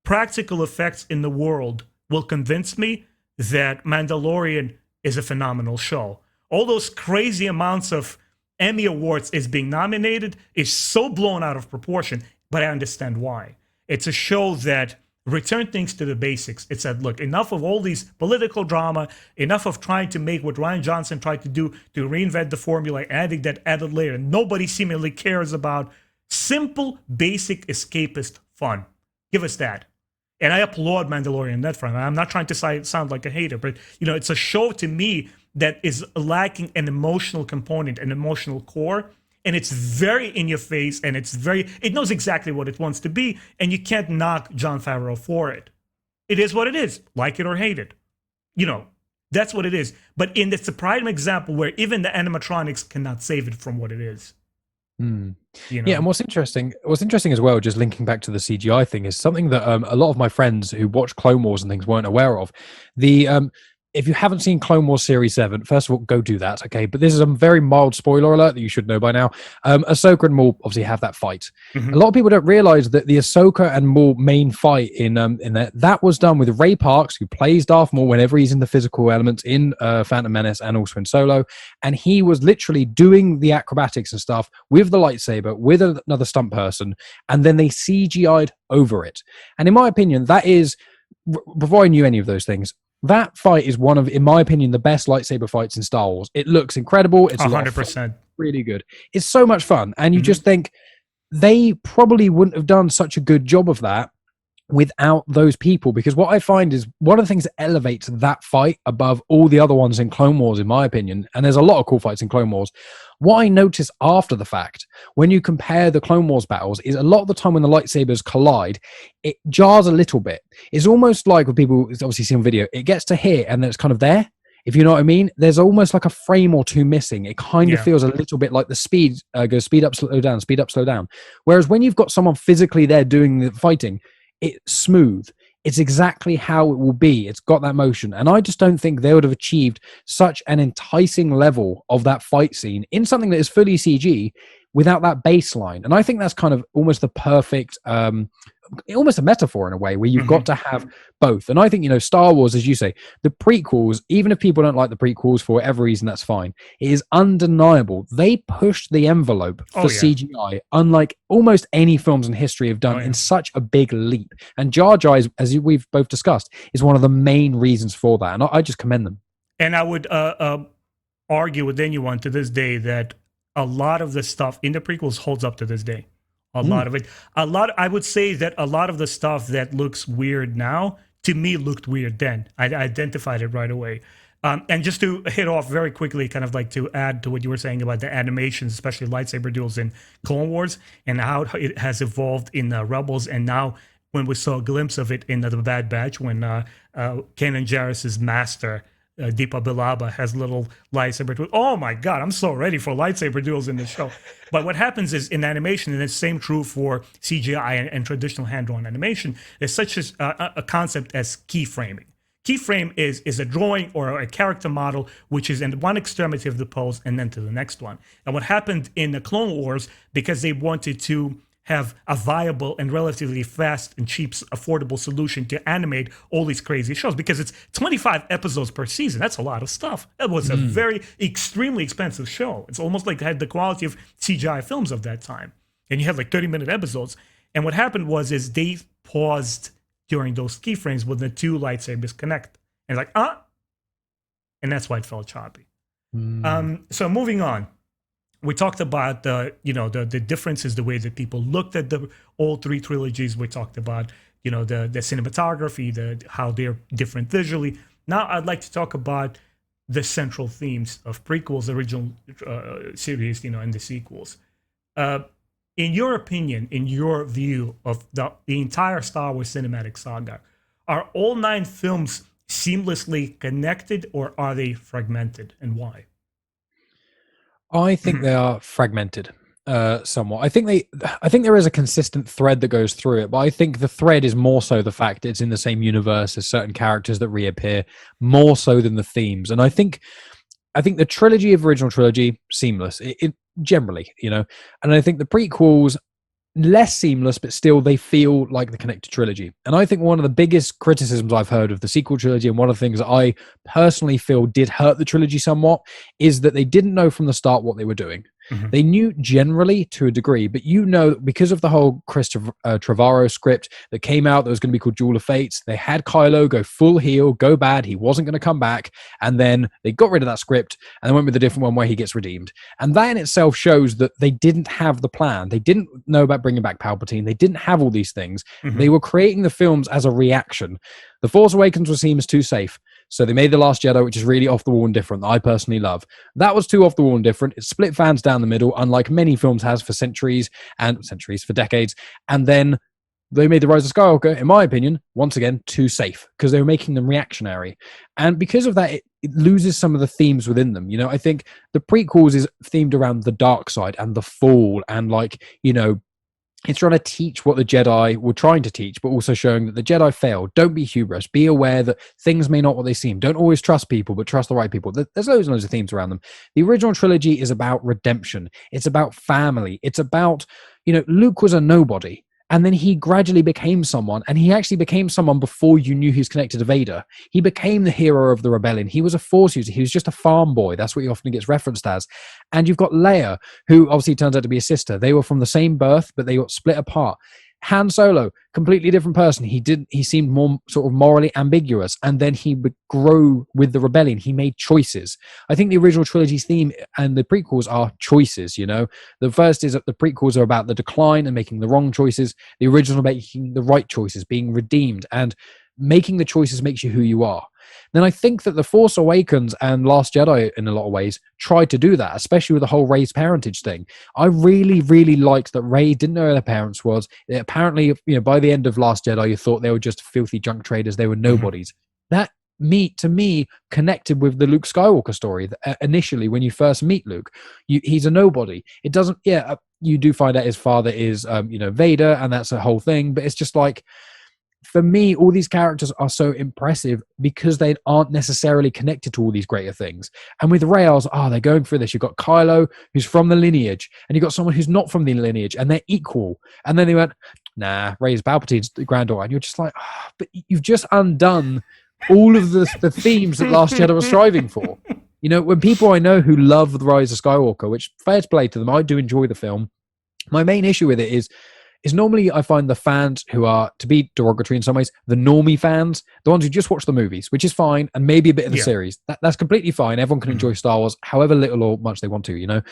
practical effects in the world will convince me that Mandalorian is a phenomenal show. All those crazy amounts of Emmy Awards is being nominated is so blown out of proportion, but I understand why. It's a show that returned things to the basics. It said, look, enough of all these political drama, enough of trying to make what Rian Johnson tried to do to reinvent the formula, adding that added layer. Nobody seemingly cares about simple, basic, escapist fun. Give us that. And I applaud Mandalorian on that front. I'm not trying to sound like a hater, but it's a show to me that is lacking an emotional component, an emotional core, and it's very in your face, and it knows exactly what it wants to be, and you can't knock Jon Favreau for it. It is what it is, like it or hate it. That's what it is. But it's a prime example where even the animatronics cannot save it from what it is. Yeah, and what's interesting as well, just linking back to the CGI thing, is something that a lot of my friends who watch Clone Wars and things weren't aware of. If you haven't seen Clone Wars Series 7, first of all, go do that, okay? But this is a very mild spoiler alert that you should know by now. Ahsoka and Maul obviously have that fight. Mm-hmm. A lot of people don't realize that the Ahsoka and Maul main fight in that was done with Ray Parks, who plays Darth Maul whenever he's in the physical elements in Phantom Menace and also in Solo. And he was literally doing the acrobatics and stuff with the lightsaber, with another stunt person, and then they CGI'd over it. And in my opinion, that is, before I knew any of those things, that fight is one of, in my opinion, the best lightsaber fights in Star Wars. It looks incredible. It's 100%. Really good. It's so much fun. And you just think they probably wouldn't have done such a good job of that without those people. Because what I find is one of the things that elevates that fight above all the other ones in Clone Wars, in my opinion, and there's a lot of cool fights in Clone Wars, what I notice after the fact, when you compare the Clone Wars battles, is a lot of the time when the lightsabers collide, it jars a little bit. It's almost like when people obviously see on video, it gets to here and then it's kind of there. If you know what I mean, there's almost like a frame or two missing. It kind of feels a little bit like the speed goes speed up, slow down, speed up, slow down. Whereas when you've got someone physically there doing the fighting, it's smooth. It's exactly how it will be. It's got that motion. And I just don't think they would have achieved such an enticing level of that fight scene in something that is fully CG without that baseline. And I think that's kind of almost the perfect, almost a metaphor in a way, where you've got to have both. And I think, Star Wars, as you say, the prequels, even if people don't like the prequels for whatever reason, that's fine. It is undeniable. They pushed the envelope for CGI, unlike almost any films in history have done in such a big leap. And Jar Jar, as we've both discussed, is one of the main reasons for that. And I just commend them. And I would argue with anyone to this day that a lot of the stuff in the prequels holds up to this day. A lot of it. I would say that a lot of the stuff that looks weird now, to me, looked weird then. I identified it right away. And just to hit off very quickly, kind of like to add to what you were saying about the animations, especially lightsaber duels in Clone Wars, and how it has evolved in Rebels, and now when we saw a glimpse of it in the Bad Batch, when Kanan Jarrus's master, Deepa Bilaba, has little lightsaber duels. Oh my God, I'm so ready for lightsaber duels in this show. But what happens is in animation, and it's the same true for CGI and traditional hand-drawn animation, there's such a concept as keyframing. Keyframe is a drawing or a character model which is in one extremity of the pose and then to the next one. And what happened in the Clone Wars, because they wanted to have a viable and relatively fast and cheap, affordable solution to animate all these crazy shows, because it's 25 episodes per season. That's a lot of stuff. It was a very extremely expensive show. It's almost like it had the quality of CGI films of that time. and you had like 30-minute episodes. And what happened is they paused during those keyframes when the two lightsabers connect, and like and that's why it felt choppy. So moving on, we talked about the differences, the way that people looked at the all three trilogies. We talked about the cinematography, how they're different visually. Now I'd like to talk about the central themes of prequels, the original series, and the sequels. In your opinion, in your view of the entire Star Wars cinematic saga, are all 9 films seamlessly connected, or are they fragmented, and why? I think they are fragmented somewhat. I think there is a consistent thread that goes through it, but I think the thread is more so the fact it's in the same universe as certain characters that reappear, more so than the themes. And I think the trilogy of original trilogy seamless, it generally, and I think the prequels less seamless, but still they feel like the connected trilogy. And I think one of the biggest criticisms I've heard of the sequel trilogy, and one of the things that I personally feel did hurt the trilogy somewhat, is that they didn't know from the start what they were doing. Mm-hmm. They knew generally to a degree, but because of the whole Chris Trevorrow script that came out that was going to be called Duel of Fates, they had Kylo go full heel, go bad, he wasn't going to come back, and then they got rid of that script and they went with a different one where he gets redeemed. And that in itself shows that they didn't have the plan. They didn't know about bringing back Palpatine. They didn't have all these things. Mm-hmm. They were creating the films as a reaction. The Force Awakens was seen as too safe. So they made The Last Jedi, which is really off the wall and different, that I personally love. That was too off the wall and different. It split fans down the middle, unlike many films has for for decades. And then they made The Rise of Skywalker, in my opinion, once again, too safe, because they were making them reactionary. And because of that, it loses some of the themes within them. I think the prequels is themed around the dark side and the fall, and it's trying to teach what the Jedi were trying to teach, but also showing that the Jedi failed. Don't be hubris. Be aware that things may not what they seem. Don't always trust people, but trust the right people. There's loads and loads of themes around them. The original trilogy is about redemption. It's about family. It's about, Luke was a nobody. And then he gradually became someone, and he actually became someone before you knew he was connected to Vader. He became the hero of the rebellion. He was a Force user. He was just a farm boy. That's what he often gets referenced as. And you've got Leia, who obviously turns out to be a sister. They were from the same birth, but they got split apart. Han Solo, completely different person. He seemed more sort of morally ambiguous, and then he would grow with the rebellion. He made choices. I think the original trilogy's theme and the prequels are choices. The first is that the prequels are about the decline and making the wrong choices. The original making the right choices, being redeemed, and making the choices makes you who you are. Then I think that The Force Awakens and Last Jedi, in a lot of ways, tried to do that, especially with the whole Rey's parentage thing. I really, really liked that Rey didn't know who their parents was. Apparently, by the end of Last Jedi, you thought they were just filthy junk traders. They were nobodies. That, to me, connected with the Luke Skywalker story. Initially, when you first meet Luke, he's a nobody. It doesn't, you do find out his father is, Vader, and that's a whole thing, but it's just like, for me, all these characters are so impressive because they aren't necessarily connected to all these greater things. And with Rey, I was, they're going through this. You've got Kylo, who's from the lineage, and you've got someone who's not from the lineage, and they're equal. And then they went, nah, Rey's Palpatine's granddaughter. And you're just like, but you've just undone all of the themes that Last Jedi was striving for. When people I know who love The Rise of Skywalker, which fair to play to them, I do enjoy the film. My main issue with it is normally I find the fans who are, to be derogatory in some ways, the normie fans, the ones who just watch the movies, which is fine, and maybe a bit of the series. That's completely fine. Everyone can enjoy Star Wars however little or much they want to,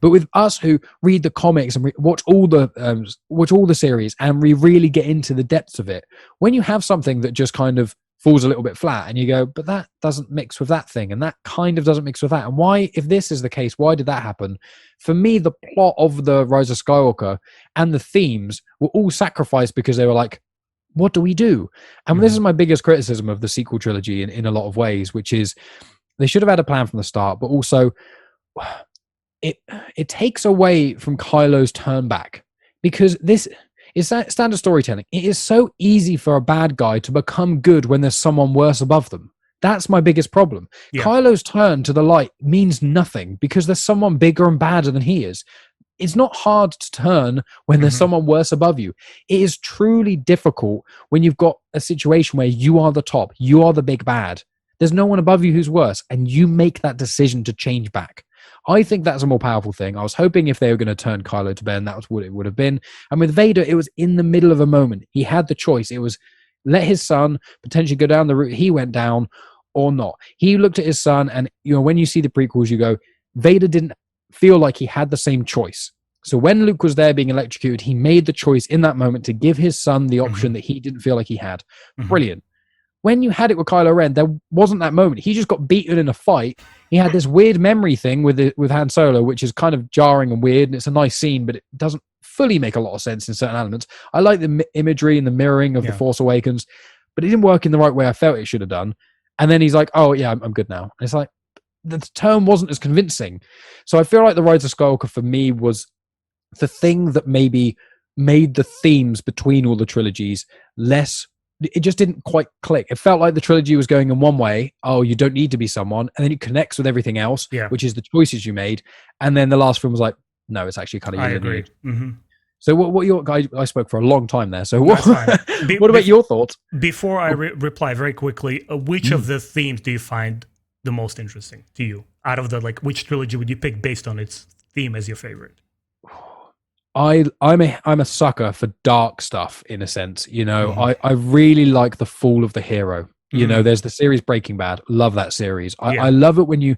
But with us who read the comics and watch all the series, and we really get into the depths of it, when you have something that just kind of falls a little bit flat and you go, but that doesn't mix with that thing, and that kind of doesn't mix with that, and why, if this is the case, why did that happen? For me, the plot of The Rise of Skywalker and the themes were all sacrificed because they were like, what do we do? And this is my biggest criticism of the sequel trilogy in a lot of ways, which is they should have had a plan from the start, but also it takes away from Kylo's turn back, because this is standard storytelling. It is so easy for a bad guy to become good when there's someone worse above them. That's my biggest problem. Yeah. Kylo's turn to the light means nothing because there's someone bigger and badder than he is. It's not hard to turn when there's someone worse above you. It is truly difficult when you've got a situation where you are the top, you are the big bad. There's no one above you who's worse, and you make that decision to change back. I think that's a more powerful thing. I was hoping if they were going to turn Kylo to Ben, that was what it would have been. And with Vader, it was in the middle of a moment. He had the choice. It was let his son potentially go down the route he went down or not. He looked at his son, and when you see the prequels, you go, Vader didn't feel like he had the same choice. So when Luke was there being electrocuted, he made the choice in that moment to give his son the option that he didn't feel like he had. Brilliant. When you had it with Kylo Ren, there wasn't that moment. He just got beaten in a fight. He had this weird memory thing with Han Solo, which is kind of jarring and weird, and it's a nice scene, but it doesn't fully make a lot of sense in certain elements. I like the imagery and the mirroring of The Force Awakens, but it didn't work in the right way I felt it should have done. And then he's like, oh, yeah, I'm good now. And it's like, the term wasn't as convincing. So I feel like The Rise of Skywalker for me was the thing that maybe made the themes between all the trilogies less. It just didn't quite click. It felt like the trilogy was going in one way. Oh, you don't need to be someone. And then it connects with everything else, which is the choices you made. And then the last film was like, no, it's actually kind of. I agree. So what your guy? I spoke for a long time there. So what? What about your thoughts? Before I reply very quickly, which of the themes do you find the most interesting to you? Out of the which trilogy would you pick based on its theme as your favorite? I'm a sucker for dark stuff in a sense. I really like the fall of the hero. There's the series Breaking Bad. Love that series. I love it when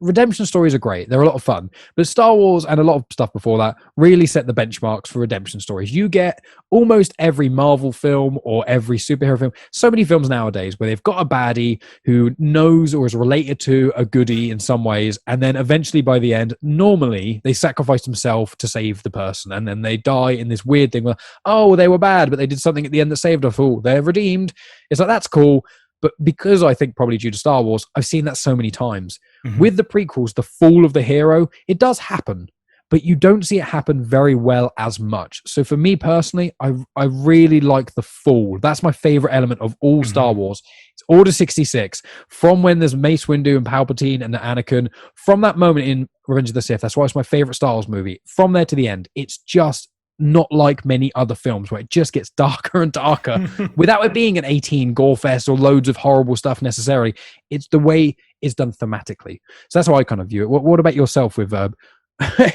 redemption stories are great. They're a lot of fun. But Star Wars and a lot of stuff before that really set the benchmarks for redemption stories. You get almost every Marvel film or every superhero film. So many films nowadays where they've got a baddie who knows or is related to a goodie in some ways. And then eventually by the end, normally they sacrifice themselves to save the person. And then they die in this weird thing where, oh, they were bad, but they did something at the end that saved us. Oh, they're redeemed. It's like, that's cool. But because I think probably due to Star Wars, I've seen that so many times. With the prequels, the fall of the hero, it does happen, but you don't see it happen very well as much. So for me personally, I really like the fall. That's my favorite element of all Star Wars. It's Order 66. From when there's Mace Windu and Palpatine and Anakin, from that moment in Revenge of the Sith, that's why it's my favorite Star Wars movie. From there to the end, it's just not like many other films where it just gets darker and darker without it being an 18 gore fest or loads of horrible stuff necessarily. It's the way it's done thematically. So that's how I kind of view it. What about yourself with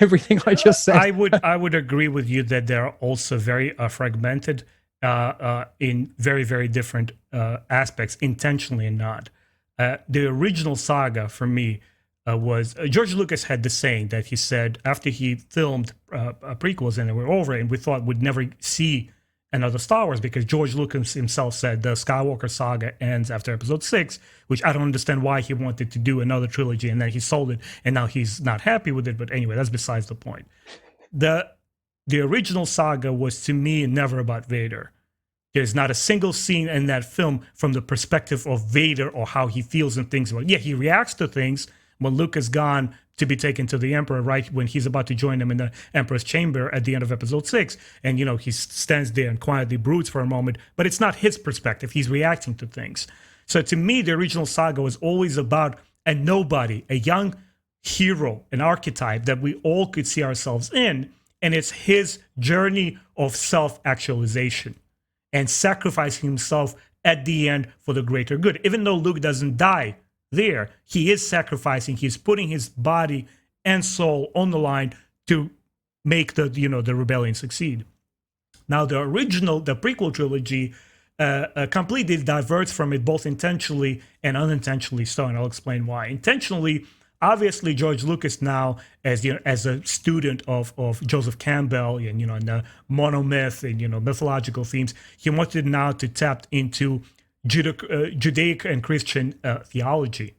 everything I just said? I would agree with you that they're also very fragmented in very, very different aspects, intentionally and not. The original saga for me was George Lucas had the saying that he said after he filmed prequels and they were over and we thought we'd never see another Star Wars because George Lucas himself said the Skywalker saga ends after episode 6, which I don't understand why he wanted to do another trilogy and then he sold it and now he's not happy with it. But anyway, that's besides the point. The original saga was to me never about Vader. There's not a single scene in that film from the perspective of Vader or how he feels and things. Yeah, he reacts to things when Luke is gone to be taken to the Emperor, right when he's about to join him in the Emperor's chamber at the end of episode 6. And, he stands there and quietly broods for a moment, but it's not his perspective. He's reacting to things. So to me, the original saga was always about a nobody, a young hero, an archetype that we all could see ourselves in. And it's his journey of self-actualization and sacrificing himself at the end for the greater good. Even though Luke doesn't die there, he is sacrificing, he's putting his body and soul on the line to make the rebellion succeed. Now the prequel trilogy completely diverts from it both intentionally and unintentionally so, and I'll explain why. Intentionally, obviously George Lucas now as a student of Joseph Campbell and and the monomyth and mythological themes, he wanted now to tap into Judaic and Christian theology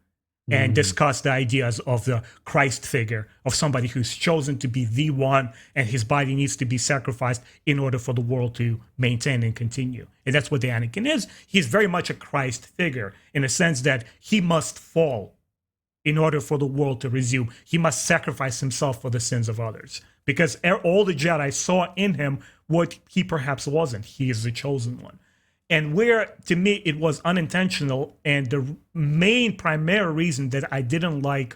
and discuss the ideas of the Christ figure, of somebody who's chosen to be the one and his body needs to be sacrificed in order for the world to maintain and continue. And that's what the Anakin is. He's very much a Christ figure in a sense that he must fall in order for the world to resume. He must sacrifice himself for the sins of others because all the Jedi saw in him what he perhaps wasn't. He is the chosen one. And where, to me, it was unintentional, and the main primary reason that I didn't like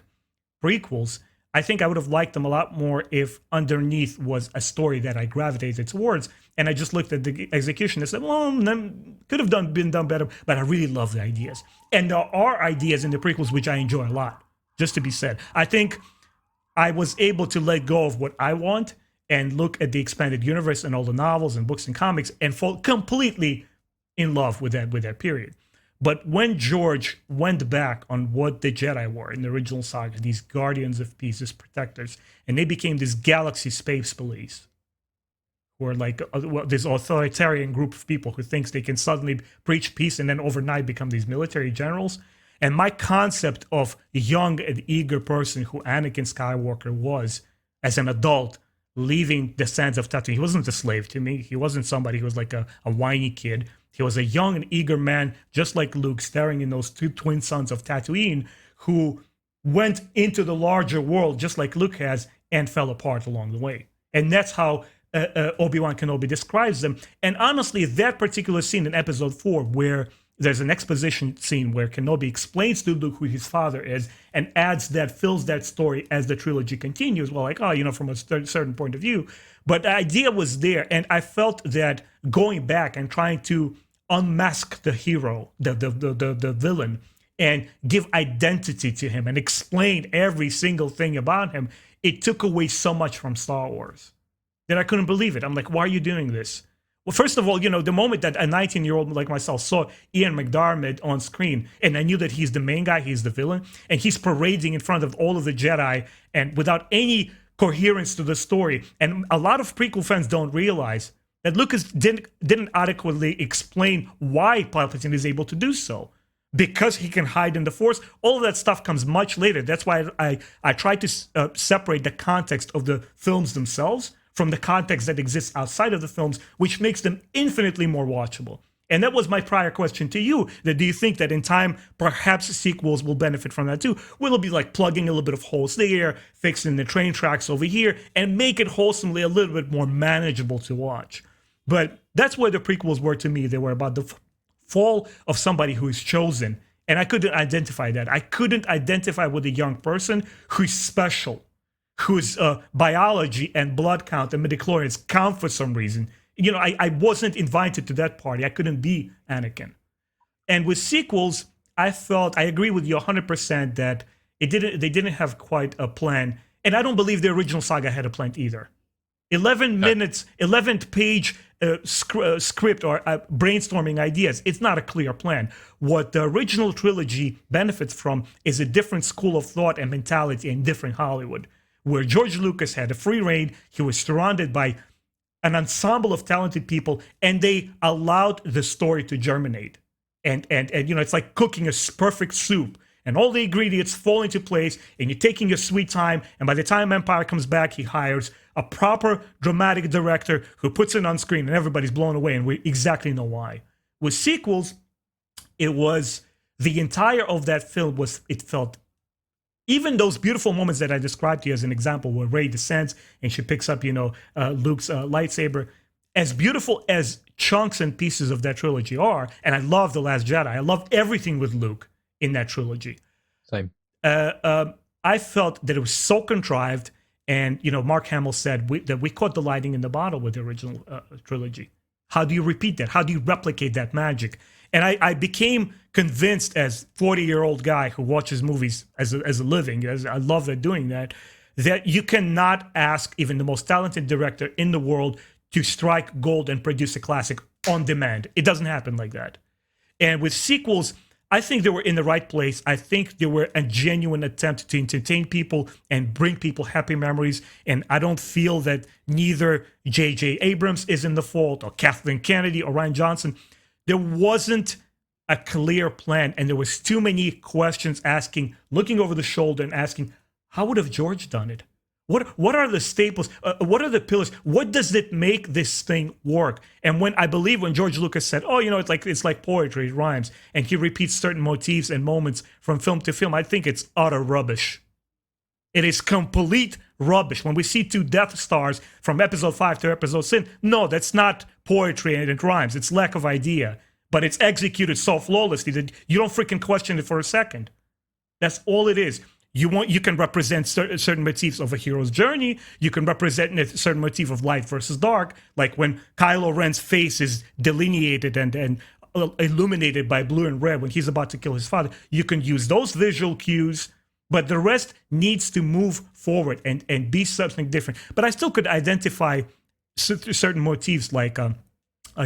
prequels, I think I would have liked them a lot more if underneath was a story that I gravitated towards. And I just looked at the execution and said, well, could have been done better, but I really love the ideas. And there are ideas in the prequels which I enjoy a lot, just to be said. I think I was able to let go of what I want and look at the expanded universe and all the novels and books and comics and fall completely in love with that period. But when George went back on what the Jedi were in the original saga, these guardians of peace, these protectors, and they became this galaxy space police, who are like this authoritarian group of people who thinks they can suddenly preach peace and then overnight become these military generals. And my concept of a young and eager person who Anakin Skywalker was as an adult, leaving the sands of Tatooine. He wasn't a slave to me. He wasn't somebody who was like a whiny kid. He was a young and eager man, just like Luke, staring in those two twin sons of Tatooine, who went into the larger world, just like Luke has, and fell apart along the way. And that's how Obi-Wan Kenobi describes them. And honestly, that particular scene in Episode 4, where there's an exposition scene where Kenobi explains to Luke who his father is and fills that story as the trilogy continues. Well, like, from a certain point of view. But the idea was there. And I felt that going back and trying to unmask the hero, the villain, and give identity to him and explain every single thing about him, it took away so much from Star Wars that I couldn't believe it. I'm like, why are you doing this? Well, first of all, the moment that a 19-year-old like myself saw Ian McDiarmid on screen, and I knew that he's the main guy, he's the villain, and he's parading in front of all of the Jedi and without any coherence to the story. And a lot of prequel fans don't realize that Lucas didn't adequately explain why Palpatine is able to do so. Because he can hide in the Force, all of that stuff comes much later. That's why I try to separate the context of the films themselves from the context that exists outside of the films, which makes them infinitely more watchable. And that was my prior question to you, that do you think that in time, perhaps sequels will benefit from that too? Will it be like plugging a little bit of holes there, fixing the train tracks over here, and make it wholesomely a little bit more manageable to watch? But that's where the prequels were to me. They were about the fall of somebody who is chosen. And I couldn't identify that. I couldn't identify with a young person who's special, whose biology and blood count and midichlorians count for some reason. I wasn't invited to that party. I couldn't be Anakin. And with sequels, I agree with you 100% that they didn't have quite a plan. And I don't believe the original saga had a plan either. 11 minutes, 11-page script or brainstorming ideas. It's not a clear plan. What the original trilogy benefits from is a different school of thought and mentality in different Hollywood, where George Lucas had a free reign. He was surrounded by an ensemble of talented people, and they allowed the story to germinate. And it's like cooking a perfect soup, and all the ingredients fall into place, and you're taking your sweet time, and by the time Empire comes back, he hires a proper dramatic director who puts it on screen, and everybody's blown away, and we exactly know why. With sequels, it was the entire of that film it felt, even those beautiful moments that I described to you as an example, where Rey descends and she picks up, Luke's lightsaber, as beautiful as chunks and pieces of that trilogy are, and I love The Last Jedi. I love everything with Luke in that trilogy. Same. I felt that it was so contrived, and Mark Hamill said that we caught the lightning in the bottle with the original trilogy. How do you repeat that? How do you replicate that magic? And I became convinced, as 40-year-old guy who watches movies as a living, as I love doing that you cannot ask even the most talented director in the world to strike gold and produce a classic on demand. It doesn't happen like that. And with sequels, I think they were in the right place. I think they were a genuine attempt to entertain people and bring people happy memories. And I don't feel that neither J.J. Abrams is in the fault, or Kathleen Kennedy, or Rian Johnson. There wasn't a clear plan, and there was too many questions looking over the shoulder and asking, how would have George done it? What are the staples? What are the pillars? What does it make this thing work? And when George Lucas said, it's like poetry, it rhymes, and he repeats certain motifs and moments from film to film, I think it's utter rubbish. It is complete rubbish. When we see two Death Stars from episode 5 to episode 6, no, that's not poetry and it rhymes. It's lack of idea. But it's executed so flawlessly that you don't freaking question it for a second. That's all it is. You can represent certain motifs of a hero's journey. You can represent a certain motif of light versus dark, like when Kylo Ren's face is delineated and illuminated by blue and red when he's about to kill his father. You can use those visual cues but the rest needs to move forward and be something different. But I still could identify certain motifs, like a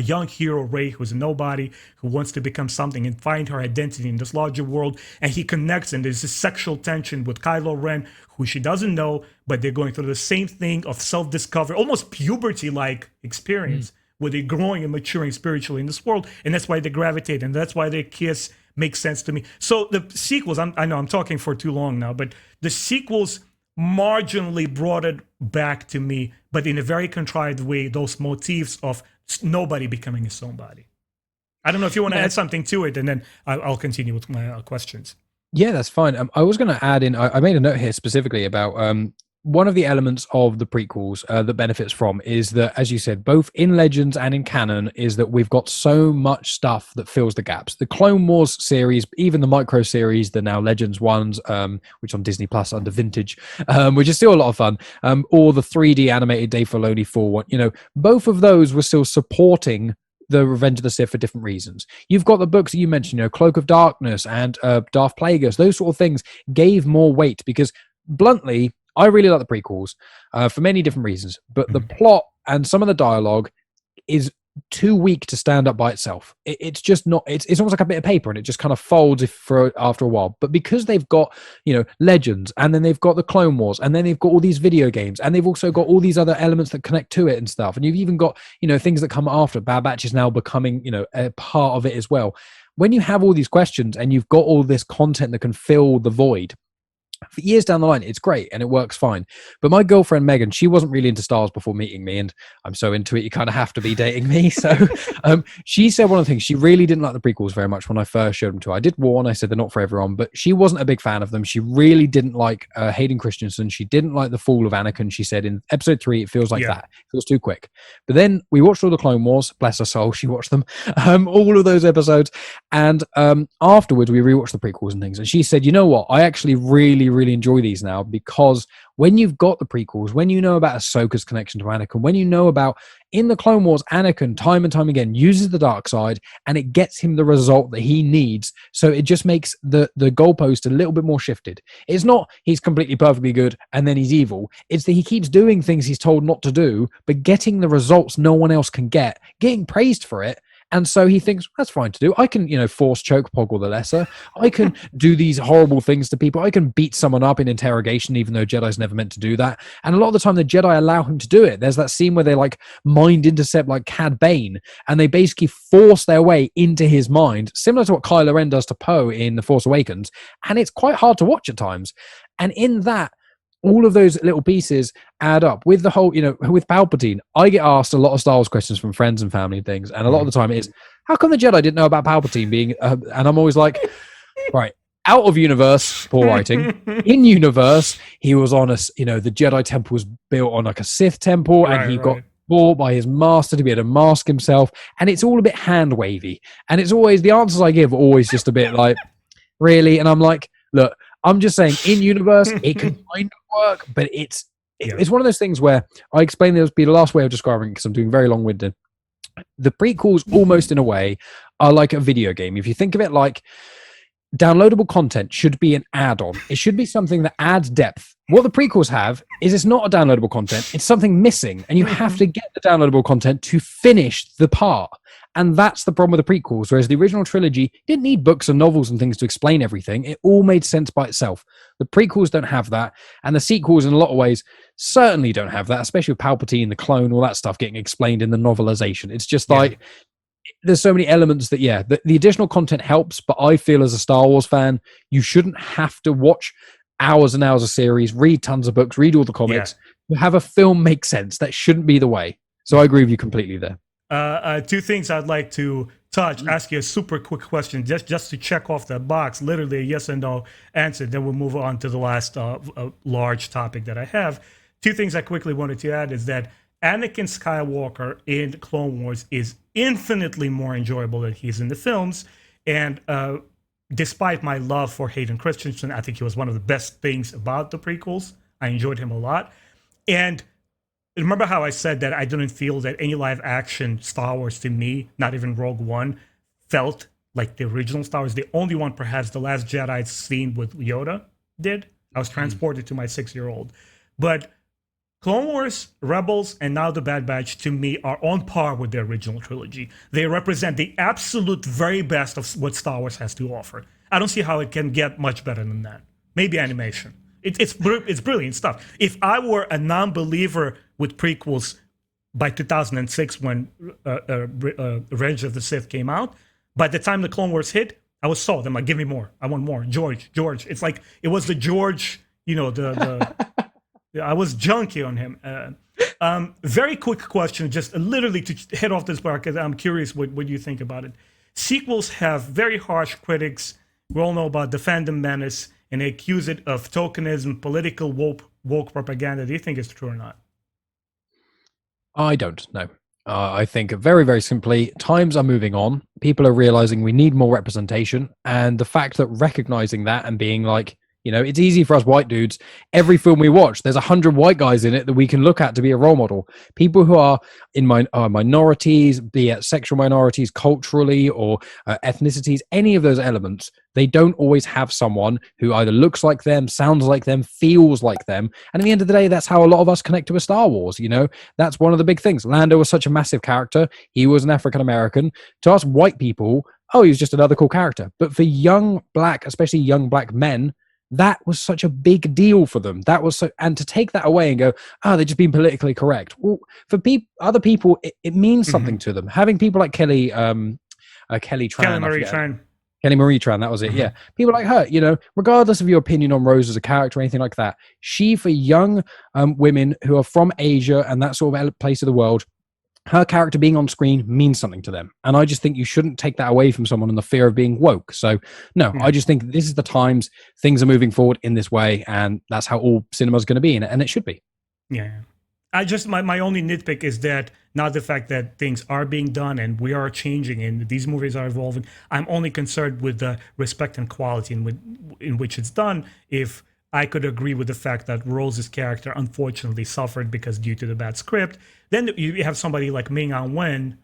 young hero, Rey, who's a nobody, who wants to become something and find her identity in this larger world. And he connects, and there's this sexual tension with Kylo Ren, who she doesn't know, but they're going through the same thing of self-discovery, almost puberty-like experience, where they're growing and maturing spiritually in this world. And that's why they gravitate, and that's why their kiss makes sense to me. So the sequels, I know I'm talking for too long now, but the sequels marginally brought it back to me, but in a very contrived way, those motifs of nobody becoming a somebody. I don't know if you want to add something to it, and then I'll continue with my questions. Yeah, that's fine. I was going to add in, I made a note here specifically about one of the elements of the prequels that benefits from is that, as you said, both in Legends and in canon, is that we've got so much stuff that fills the gaps. The Clone Wars series, even the micro series, the now Legends ones, which on Disney Plus under Vintage, which is still a lot of fun, or the 3D animated Dave Filoni 4 one, both of those were still supporting the Revenge of the Sith for different reasons. You've got the books that you mentioned, Cloak of Darkness and Darth Plagueis. Those sort of things gave more weight because, bluntly, I really like the prequels for many different reasons, but the plot and some of the dialogue is too weak to stand up by itself. It's just not. It's almost like a bit of paper, and it just kind of folds after a while. But because they've got Legends, and then they've got the Clone Wars, and then they've got all these video games, and they've also got all these other elements that connect to it and stuff. And you've even got things that come after. Bad Batch is now becoming a part of it as well. When you have all these questions and you've got all this content that can fill the void, for years down the line, it's great and it works fine. But my girlfriend Megan, she wasn't really into Star Wars before meeting me, and I'm so into it, you kind of have to be dating me. So she said one of the things, she really didn't like the prequels very much when I first showed them to her. I did warn, I said they're not for everyone, but she wasn't a big fan of them. She really didn't like Hayden Christensen. She didn't like the fall of Anakin. She said in episode 3, it feels like that. It feels too quick. But then we watched all the Clone Wars. Bless her soul, she watched them, all of those episodes. And afterwards, we rewatched the prequels and things. And she said, you know what? I actually really enjoy these now, because when you've got the prequels, when you know about Ahsoka's connection to Anakin, when you know about in the Clone Wars, Anakin time and time again uses the dark side and it gets him the result that he needs. So it just makes the goalpost a little bit more shifted. It's not he's completely perfectly good and then he's evil. It's that he keeps doing things he's told not to do, but getting the results no one else can get, getting praised for it. And so he thinks, that's fine to do. I can, force choke Poggle the Lesser. I can do these horrible things to people. I can beat someone up in interrogation, even though Jedi's never meant to do that. And a lot of the time, the Jedi allow him to do it. There's that scene where they mind intercept Cad Bane, and they basically force their way into his mind, similar to what Kylo Ren does to Poe in The Force Awakens. And it's quite hard to watch at times. And in that, all of those little pieces add up with the whole, with Palpatine. I get asked a lot of Star Wars questions from friends and family and things. And a lot of the time it is, how come the Jedi didn't know about Palpatine being, and I'm always like, right, out of universe, poor writing. In universe, he was on the Jedi temple was built on a Sith temple, and he got bought by his master to be able to mask himself. And it's all a bit hand wavy. And it's always, the answers I give are always just a bit like, really? And I'm like, look, I'm just saying, in universe, it can kind of work, but it's one of those things where I explain this be the last way of describing it, because I'm doing very long-winded. The prequels, almost in a way, are like a video game. If you think of it like downloadable content should be an add-on. It should be something that adds depth. What the prequels have is it's not a downloadable content. It's something missing, and you have to get the downloadable content to finish the part. And that's the problem with the prequels, whereas the original trilogy didn't need books and novels and things to explain everything. It all made sense by itself. The prequels don't have that, and the sequels, in a lot of ways, certainly don't have that, especially with Palpatine, the clone, all that stuff getting explained in the novelization. It's just there's so many elements that, the additional content helps, but I feel as a Star Wars fan, you shouldn't have to watch hours and hours of series, read tons of books, read all the comics. To have a film make sense, that shouldn't be the way. So I agree with you completely there. Two things I'd like to touch, ask you a super quick question, just to check off that box, literally a yes and no answer. Then we'll move on to the last large topic that I have. Two things I quickly wanted to add is that Anakin Skywalker in Clone Wars is infinitely more enjoyable than he's in the films. And despite my love for Hayden Christensen, I think he was one of the best things about the prequels. I enjoyed him a lot. And remember how I said that I didn't feel that any live action Star Wars to me, not even Rogue One, felt like the original Star Wars? The only one, perhaps, The Last Jedi scene with Yoda, did. I was transported to my 6-year-old. But Clone Wars, Rebels, and now The Bad Batch, to me, are on par with the original trilogy. They represent the absolute very best of what Star Wars has to offer. I don't see how it can get much better than that. Maybe animation. It's brilliant stuff. If I were a non-believer with prequels by 2006 when Revenge of the Sith came out, by the time the Clone Wars hit, I was sold. I'm like, give me more. I want more. George. It's like, it was the George, I was junky on him. Very quick question, just literally to head off this bar, because I'm curious what you think about it. Sequels have very harsh critics. We all know about the fandom menace, and they accuse it of tokenism, political woke propaganda. Do you think it's true or not? I don't know. I think very, very simply, times are moving on. People are realizing we need more representation. And the fact that recognizing that and being like, it's easy for us white dudes. Every film we watch, there's 100 white guys in it that we can look at to be a role model. People who are in minorities, be it sexual minorities, culturally, or ethnicities, any of those elements, they don't always have someone who either looks like them, sounds like them, feels like them. And at the end of the day, that's how a lot of us connect to a Star Wars. That's one of the big things. Lando was such a massive character. He was an African American. To us white people, oh, he was just another cool character. But for young black, especially young black men, that was such a big deal for them. And to take that away and go, they're just being politically correct. Well, for other people, it means something to them. Having people like Kelly Tran, Kelly Marie Tran, that was it. Yeah, people like her. Regardless of your opinion on Rose as a character or anything like that, she, for young women who are from Asia and that sort of place of the world, her character being on screen means something to them. And I just think you shouldn't take that away from someone in the fear of being woke. So, no, I just think this is the times, things are moving forward in this way, and that's how all cinema is going to be, and it should be. Yeah. My only nitpick is that not the fact that things are being done and we are changing and these movies are evolving. I'm only concerned with the respect and quality in which it's done. If I could agree with the fact that Rose's character unfortunately suffered due to the bad script. Then you have somebody like Ming-Na Wen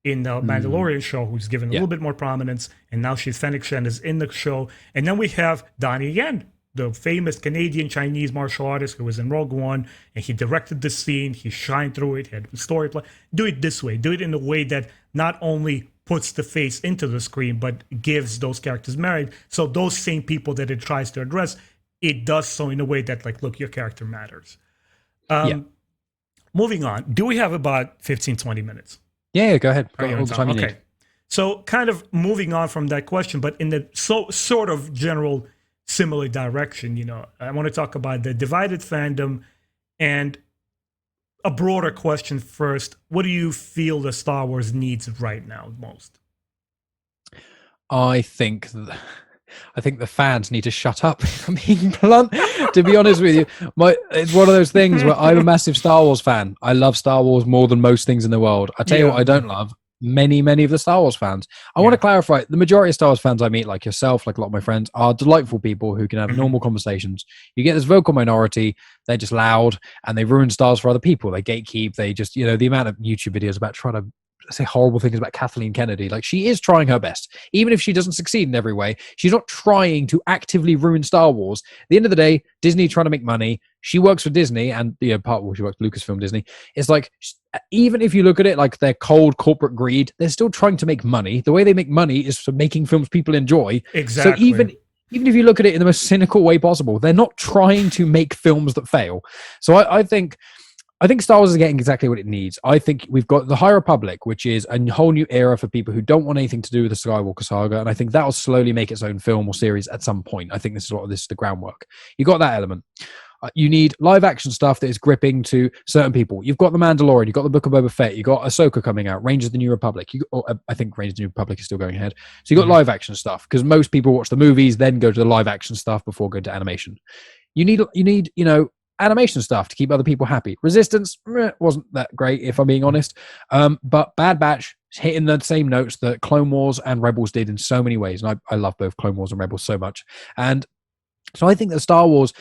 in the Mandalorian show who's given a little bit more prominence, and now she's Fennec Shen is in the show. And then we have Donnie Yen, the famous Canadian-Chinese martial artist who was in Rogue One, and he directed the scene, he shined through it, he had story play. Do it this way. Do it in a way that not only puts the face into the screen, but gives those characters merit. So those same people that it tries to address, it does so in a way that, like, look, your character matters. Moving on. Do we have about 15, 20 minutes? Yeah, go ahead. Okay. So kind of moving on from that question, but in the sort of general similar direction, I want to talk about the divided fandom and a broader question first. What do you feel the Star Wars needs right now most? I think the fans need to shut up, if I'm being blunt. To be honest with you, it's one of those things where I'm a massive Star Wars fan. I love Star Wars more than most things in the world. I tell you what I don't love. Many of the Star Wars fans. I want to clarify, the majority of Star Wars fans I meet, like yourself, like a lot of my friends, are delightful people who can have normal conversations. You get this vocal minority, they're just loud, and they ruin Star Wars for other people. They gatekeep, they just, the amount of YouTube videos about trying to say horrible things about Kathleen Kennedy. Like, she is trying her best. Even if she doesn't succeed in every way, she's not trying to actively ruin Star Wars. At the end of the day, Disney trying to make money. She works for Disney, and she works for Lucasfilm Disney. It's like, even if you look at it like their cold corporate greed, they're still trying to make money. The way they make money is for making films people enjoy. Exactly. So even if you look at it in the most cynical way possible, they're not trying to make films that fail. So I think Star Wars is getting exactly what it needs. I think we've got the High Republic, which is a whole new era for people who don't want anything to do with the Skywalker saga, and I think that will slowly make its own film or series at some point. I think this is the groundwork. You got that element. You need live action stuff that is gripping to certain people. You've got The Mandalorian, you've got the Book of Boba Fett, you've got Ahsoka coming out, Rangers of the New Republic. I think Rangers of the New Republic is still going ahead. So you've got live action stuff, because most people watch the movies, then go to the live action stuff before going to animation. You need animation stuff to keep other people happy. Resistance wasn't that great, if I'm being honest. But Bad Batch is hitting the same notes that Clone Wars and Rebels did in so many ways. And I love both Clone Wars and Rebels so much. And so I think that Star Wars,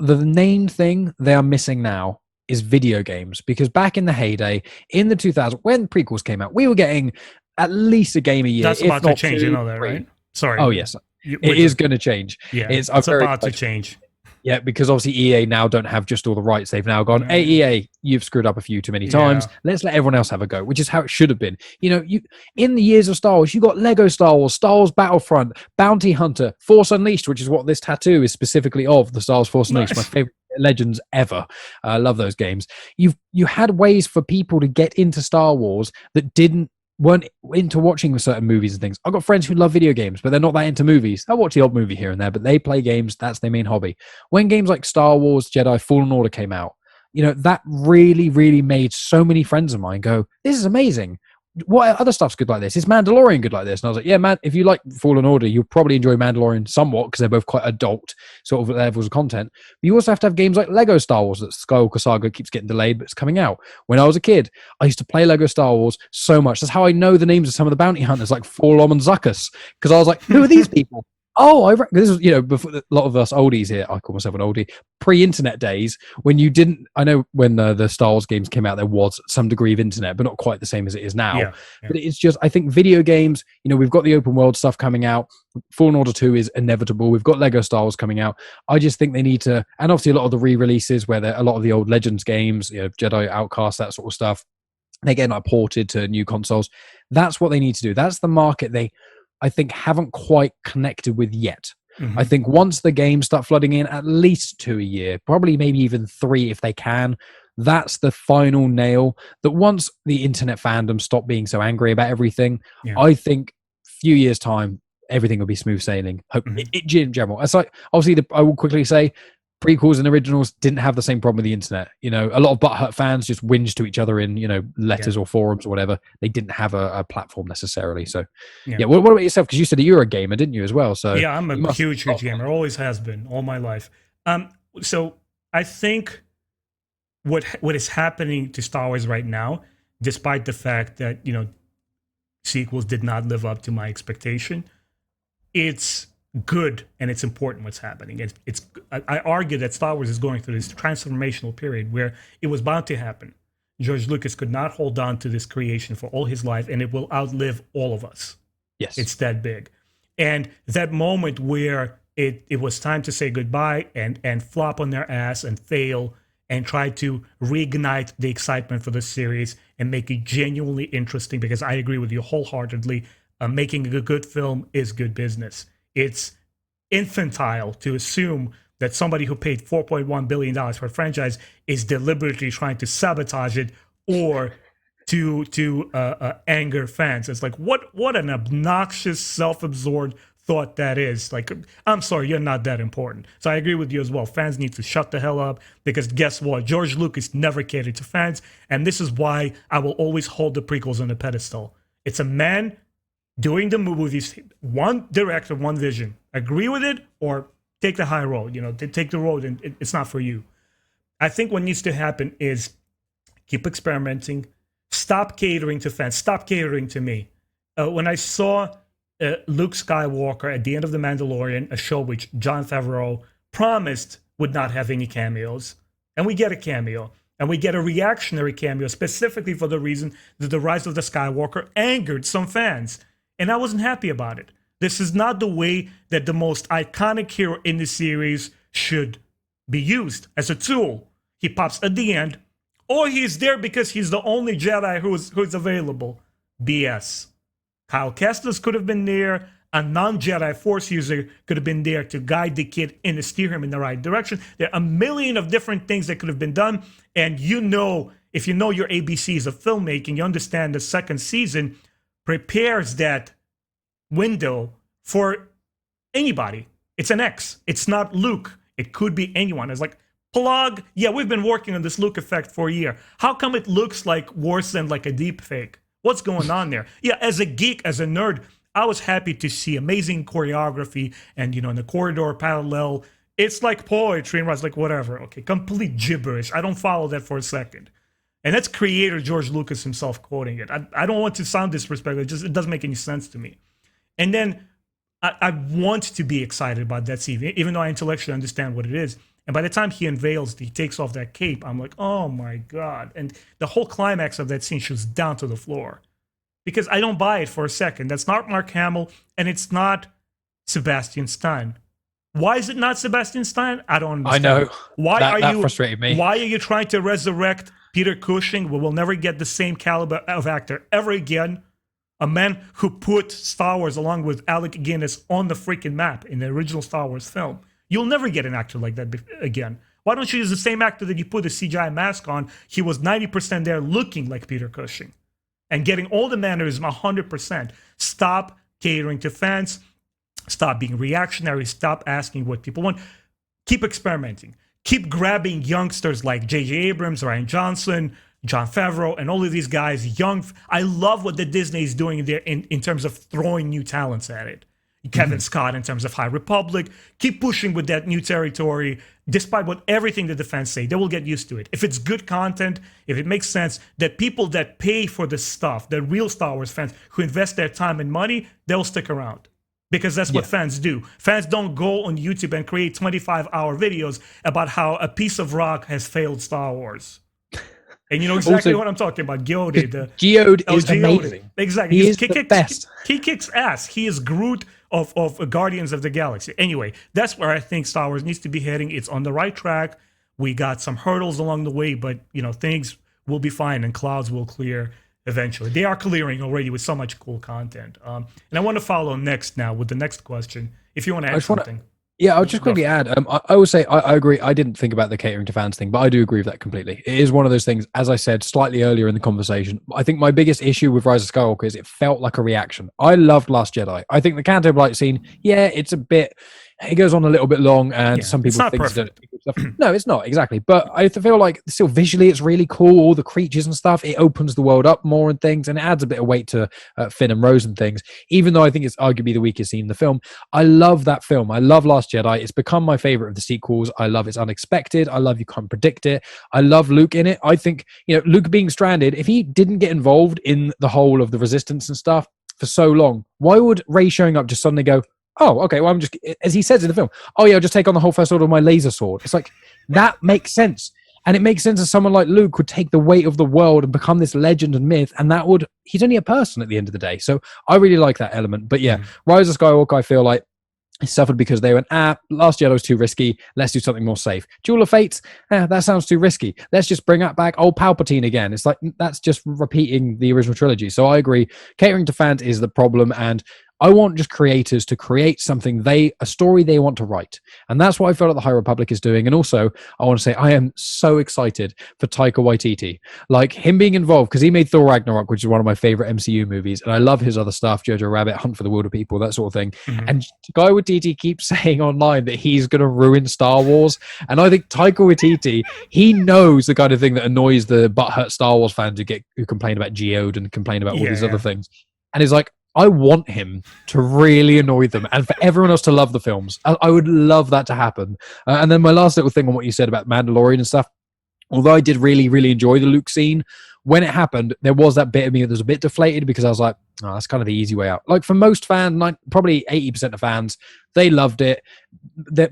the main thing they are missing now is video games. Because back in the heyday, in the 2000s, when prequels came out, we were getting at least a game a year. That's about to change, you know that, right? Sorry. Oh, yes. It is going to change. Yeah, it's about to change. Yeah, because obviously EA now don't have just all the rights. They've now gone, hey, EA, you've screwed up a few too many times. Yeah. Let's let everyone else have a go, which is how it should have been. You know, you in the years of Star Wars, you got Lego Star Wars Battlefront, Bounty Hunter, Force Unleashed, which is what this tattoo is specifically of, the Star Wars Force Unleashed, my Nice. favorite legends ever. I love those games. You had ways for people to get into Star Wars that weren't into watching certain movies and things. I've got friends who love video games, but they're not that into movies. They'll watch the odd movie here and there, but they play games. That's their main hobby. When games like Star Wars Jedi Fallen Order came out, you know, that really, really made so many friends of mine go, this is amazing. What other stuff's good like this? Is Mandalorian good like this? And I was like, yeah, man, if you like Fallen Order, you'll probably enjoy Mandalorian somewhat because they're both quite adult sort of levels of content. But you also have to have games like Lego Star Wars, that Skywalker Saga keeps getting delayed, but it's coming out. When I was a kid, I used to play Lego Star Wars so much. That's how I know the names of some of the bounty hunters, like Forlom and Zuckus, because I was like, who are these people? Oh, this is, you know, before a lot of us oldies here, I call myself an oldie, pre-internet days, when you didn't, I know when the Star Wars games came out, there was some degree of internet, but not quite the same as it is now. Yeah. But it's just, I think video games, you know, we've got the open world stuff coming out. Fallen Order 2 is inevitable. We've got Lego Star Wars coming out. I just think they need to, and obviously a lot of the re-releases where a lot of the old Legends games, you know, Jedi Outcast, that sort of stuff, they get like ported to new consoles. That's what they need to do. That's the market I think haven't quite connected with yet. Mhm. I think once the games start flooding in, at least 2 a year, probably maybe even 3 if they can, that's the final nail. That once the internet fandom stop being so angry about everything, Yeah. I think few years time, everything will be smooth sailing. In general. It's like, obviously, I will quickly say, prequels and originals didn't have the same problem with the internet. You know, a lot of butthurt fans just whinge to each other in, you know, letters or forums or whatever. They didn't have a platform necessarily. So, yeah. What about yourself? Because you said that you're a gamer, didn't you, as well? So Yeah, I'm a huge gamer. Always has been all my life. So I think what is happening to Star Wars right now, despite the fact that, you know, sequels did not live up to my expectation, it's good and it's important what's happening. I argue that Star Wars is going through this transformational period where it was bound to happen. George Lucas could not hold on to this creation for all his life, and it will outlive all of us. Yes. It's that big. And that moment where it was time to say goodbye and flop on their ass and fail and try to reignite the excitement for the series and make it genuinely interesting, because I agree with you wholeheartedly, making a good film is good business. It's infantile to assume that somebody who paid $4.1 billion for a franchise is deliberately trying to sabotage it or to anger fans. It's like, what an obnoxious, self-absorbed thought that is. Like, I'm sorry, you're not that important. So I agree with you as well. Fans need to shut the hell up, because guess what? George Lucas never catered to fans, and this is why I will always hold the prequels on a pedestal. It's a man doing the movies, one director, one vision. Agree with it or take the high road. You know, take the road and it's not for you. I think what needs to happen is keep experimenting. Stop catering to fans. Stop catering to me. When I saw Luke Skywalker at the end of The Mandalorian, a show which Jon Favreau promised would not have any cameos, and we get a cameo, and we get a reactionary cameo specifically for the reason that the Rise of the Skywalker angered some fans. And I wasn't happy about it. This is not the way that the most iconic hero in the series should be used as a tool. He pops at the end, or he's there because he's the only Jedi who's available. BS. Kyle Kestis could have been there. A non-Jedi Force user could have been there to guide the kid and to steer him in the right direction. There are a million of different things that could have been done. And you know, if you know your ABCs of filmmaking, you understand the second season prepares that window for anybody. It's an X. It's not Luke. It could be anyone. It's like, plug. Yeah, we've been working on this Luke effect for a year. How come it looks like worse than like a deep fake? What's going on there? Yeah, as a geek, as a nerd, I was happy to see amazing choreography and, you know, in the corridor parallel, it's like poetry and it's like whatever. Okay, complete gibberish. I don't follow that for a second. And that's creator George Lucas himself quoting it. I don't want to sound disrespectful. It doesn't make any sense to me. And then I want to be excited about that scene, even though I intellectually understand what it is. And by the time he takes off that cape, I'm like, oh my God. And the whole climax of that scene shoots down to the floor. Because I don't buy it for a second. That's not Mark Hamill, and it's not Sebastian Stan. Why is it not Sebastian Stan? I don't I understand. know. Why That are you frustrated me. Why are you trying to resurrect Peter Cushing? We will never get the same caliber of actor ever again. A man who put Star Wars along with Alec Guinness on the freaking map in the original Star Wars film. You'll never get an actor like that again. Why don't you use the same actor that you put a CGI mask on? He was 90% there looking like Peter Cushing and getting all the mannerism 100%. Stop catering to fans. Stop being reactionary. Stop asking what people want. Keep experimenting. Keep grabbing youngsters like J.J. Abrams, Ryan Johnson, Jon Favreau, and all of these guys. I love what the Disney is doing there in terms of throwing new talents at it. Kevin Scott in terms of High Republic. Keep pushing with that new territory, despite what everything that the fans say. They will get used to it. If it's good content, if it makes sense, that people that pay for this stuff, the real Star Wars fans who invest their time and money, they'll stick around. Because that's what fans do. Fans don't go on YouTube and create 25-hour videos about how a piece of rock has failed Star Wars. And you know exactly what I'm talking about. Geode. Geode is amazing. Exactly. He is the best. He kicks ass. He is Groot of Guardians of the Galaxy. Anyway, that's where I think Star Wars needs to be heading. It's on the right track. We got some hurdles along the way, but things will be fine and clouds will clear eventually. They are clearing already with so much cool content. And I want to follow next now with the next question. If you want to add something. Yeah, I'll just quickly add. I will say I agree. I didn't think about the catering to fans thing, but I do agree with that completely. It is one of those things, as I said slightly earlier in the conversation. I think my biggest issue with Rise of Skywalker is it felt like a reaction. I loved Last Jedi. I think the Canto Blight scene, it's a bit. It goes on a little bit long, and some people think that. No, it's not exactly. But I feel like still visually, it's really cool. All the creatures and stuff. It opens the world up more and things, and it adds a bit of weight to Finn and Rose and things. Even though I think it's arguably the weakest scene in the film, I love that film. I love Last Jedi. It's become my favorite of the sequels. I love it's unexpected. I love you can't predict it. I love Luke in it. I think Luke being stranded. If he didn't get involved in the whole of the Resistance and stuff for so long, why would Rey showing up just suddenly go, oh, okay, well, I'm just, as he says in the film, I'll just take on the whole First Order with my laser sword. It's like, that makes sense. And it makes sense that someone like Luke would take the weight of the world and become this legend and myth, and he's only a person at the end of the day. So I really like that element. But Rise of Skywalker, I feel like, it suffered because they went, Last Jedi was too risky. Let's do something more safe. Duel of Fates, that sounds too risky. Let's just bring back old Palpatine again. It's like, that's just repeating the original trilogy. So I agree. Catering to fans is the problem, and I want just creators to create something a story they want to write. And that's what I feel like the High Republic is doing. And also, I want to say I am so excited for Taika Waititi. Like, him being involved, because he made Thor Ragnarok, which is one of my favorite MCU movies. And I love his other stuff, Jojo Rabbit, Hunt for the Wilder People, that sort of thing. Mm-hmm. And Taika Waititi keeps saying online that he's going to ruin Star Wars. And I think Taika Waititi, he knows the kind of thing that annoys the butthurt Star Wars fans who complain about Geode and complain about all these other things. And he's like, I want him to really annoy them and for everyone else to love the films. I would love that to happen. And then my last little thing on what you said about Mandalorian and stuff, although I did really, really enjoy the Luke scene, when it happened, there was that bit of me that was a bit deflated because I was like, that's kind of the easy way out. Like for most fans, probably 80% of fans, they loved it.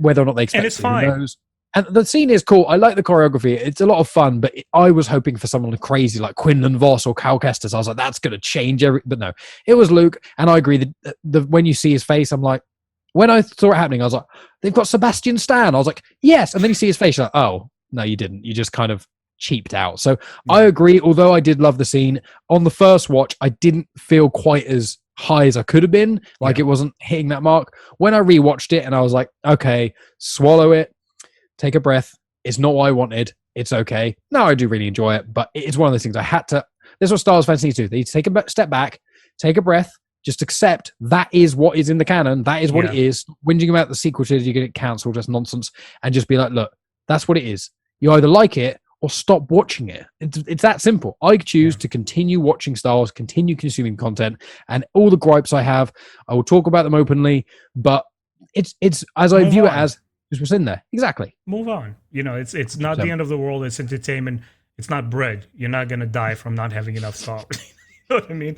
Whether or not they expected it, who knows. And the scene is cool. I like the choreography. It's a lot of fun, but I was hoping for someone crazy like Quinlan Voss or Cal Kestis. I was like, that's going to change but no, it was Luke. And I agree that when you see his face, I'm like, when I saw it happening, I was like, they've got Sebastian Stan. I was like, yes. And then you see his face, you're like, oh, no, you didn't. You just kind of cheaped out. So I agree. Although I did love the scene on the first watch, I didn't feel quite as high as I could have been. Like it wasn't hitting that mark. When I rewatched it and I was like, okay, swallow it. Take a breath. It's not what I wanted. It's okay. No, I do really enjoy it, but it's one of those things I had to. This is what Star Wars fans need to do. They need to take a step back, take a breath, just accept that is what is in the canon. That is what it is. Whinging about the sequel trilogy getting cancelled, just nonsense, and just be like, look, that's what it is. You either like it or stop watching it. It's that simple. I choose to continue watching Star Wars, continue consuming content, and all the gripes I have, I will talk about them openly. But it's as I view it as. Just what's in there. Exactly. Move on. It's not the end of the world. It's entertainment. It's not bread. You're not going to die from not having enough salt. You know what I mean?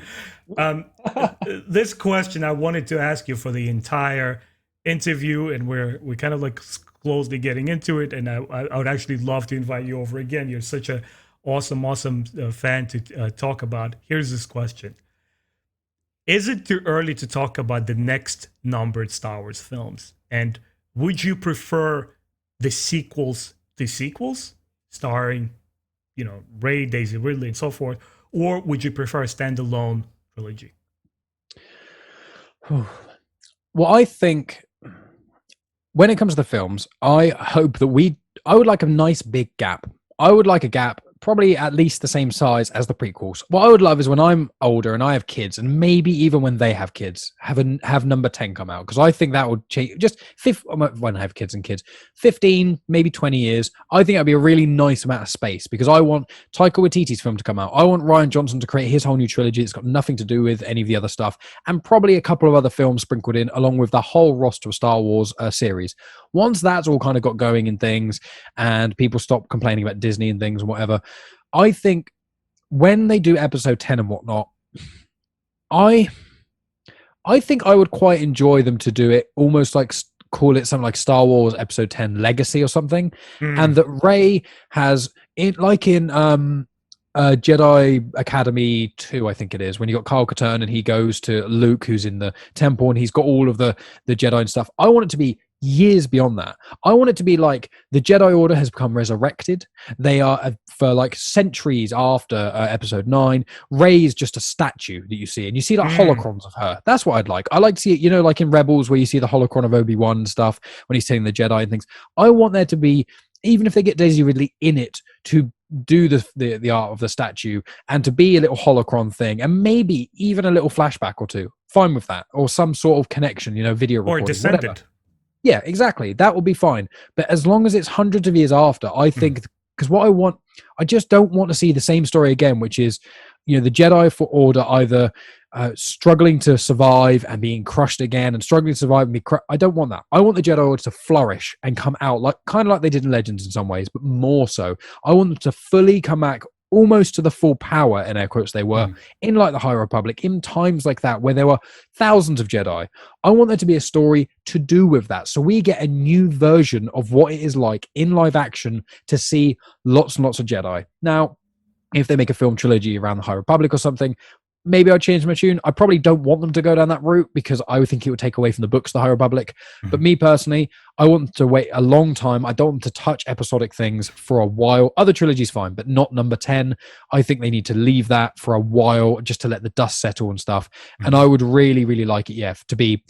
This question I wanted to ask you for the entire interview, and we're kind of like closely getting into it, and I would actually love to invite you over again. You're such a awesome fan to talk about. Here's this question. Is it too early to talk about the next numbered Star Wars films? And would you prefer the sequels, starring, Rey, Daisy Ridley, and so forth, or would you prefer a standalone trilogy? Well, I think when it comes to the films, I hope that I would like a nice big gap. I would like a gap probably at least the same size as the prequels. What I would love is when I'm older and I have kids, and maybe even when they have kids, have number 10 come out, because I think that would change. Just when I have kids and kids, 15, maybe 20 years. I think that'd be a really nice amount of space, because I want Taika Waititi's film to come out. I want Rian Johnson to create his whole new trilogy. It's got nothing to do with any of the other stuff, and probably a couple of other films sprinkled in, along with the whole roster of Star Wars series. Once that's all kind of got going in things, and people stop complaining about Disney and things and whatever, I think when they do episode 10 and whatnot, I think I would quite enjoy them to do it almost like, call it something like Star Wars episode 10 Legacy or something. And that Rey has it, like in Jedi Academy 2, I think it is, when you got Kyle Katarn and he goes to Luke, who's in the temple, and he's got all of the Jedi and stuff. I want it to be years beyond that. I want it to be like the Jedi Order has become resurrected. They are, for like centuries after episode 9, Rey's just a statue that you see, and you see like holocrons of her. That's what I'd like. I like to see it, like in Rebels, where you see the holocron of Obi-Wan and stuff when he's telling the Jedi and things. I want there to be, even if they get Daisy Ridley in it, to do the art of the statue and to be a little holocron thing, and maybe even a little flashback or two. Fine with that, or some sort of connection, video recording, or Descended. Whatever. Yeah, exactly. That would be fine. But as long as it's hundreds of years after, I think, because what I just don't want to see the same story again, which is, the Jedi Order either struggling to survive and being crushed again, and struggling to survive and be crushed. I don't want that. I want the Jedi Order to flourish and come out kind of like they did in Legends in some ways, but more so. I want them to fully come back almost to the full power, in air quotes, they were in like the High Republic, in times like that where there were thousands of Jedi. I want there to be a story to do with that, so we get a new version of what it is like in live action to see lots and lots of Jedi. Now, if they make a film trilogy around the High Republic or something, maybe I'd change my tune. I probably don't want them to go down that route, because I would think it would take away from the books, the High Republic. But me personally, I want them to wait a long time. I don't want them to touch episodic things for a while. Other trilogies fine, but not number 10. I think they need to leave that for a while, just to let the dust settle and stuff. And I would really, really like it, to be,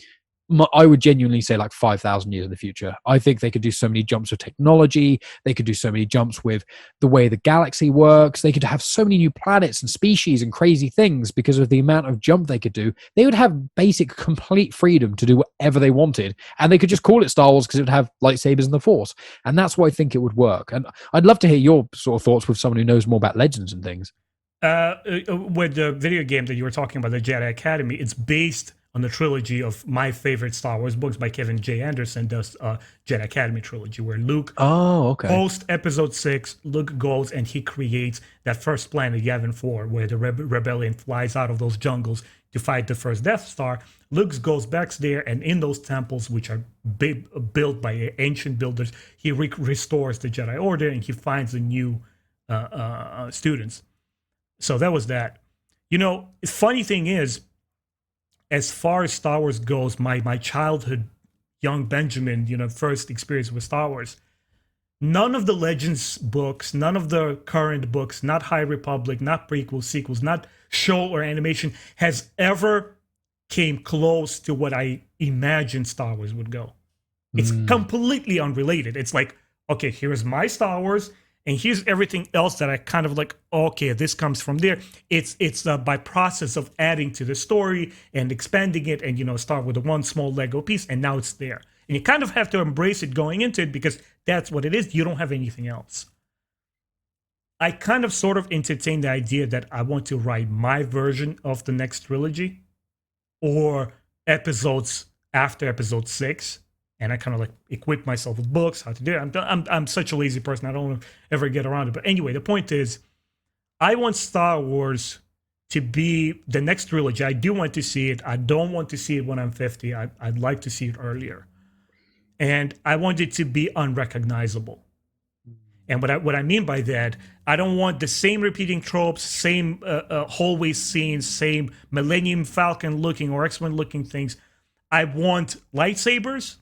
I would genuinely say like 5,000 years in the future. I think they could do so many jumps with technology. They could do so many jumps with the way the galaxy works. They could have so many new planets and species and crazy things because of the amount of jump they could do. They would have basic, complete freedom to do whatever they wanted. And they could just call it Star Wars because it would have lightsabers and the Force. And that's why I think it would work. And I'd love to hear your sort of thoughts with someone who knows more about Legends and things. With the video game that you were talking about, the Jedi Academy, it's based on the trilogy of my favorite Star Wars books by Kevin J. Anderson, does Jedi Academy trilogy, where Luke, post episode 6, Luke goes and he creates that first planet, Yavin 4, where the rebellion flies out of those jungles to fight the first Death Star. Luke goes back there, and in those temples, which are built by ancient builders, he restores the Jedi Order, and he finds the new students. So that was that. The funny thing is, as far as Star Wars goes, my childhood, young Benjamin, first experience with Star Wars, none of the Legends books, none of the current books, not High Republic, not prequels, sequels, not show or animation, has ever came close to what I imagined Star Wars would go. It's completely unrelated. It's like, okay, here's my Star Wars, and here's everything else that I kind of like, okay, this comes from there. It's by process of adding to the story and expanding it, and start with the one small Lego piece, and now it's there. And you kind of have to embrace it going into it, because that's what it is. You don't have anything else. I kind of sort of entertain the idea that I want to write my version of the next trilogy, or episodes after episode 6. And I kind of like equip myself with books, how to do it. I'm such a lazy person. I don't ever get around it. But anyway, the point is, I want Star Wars to be the next trilogy. I do want to see it. I don't want to see it when I'm 50. I'd like to see it earlier. And I want it to be unrecognizable. And what I mean by that, I don't want the same repeating tropes, same hallway scenes, same Millennium Falcon looking or X-Men looking things. I want lightsabers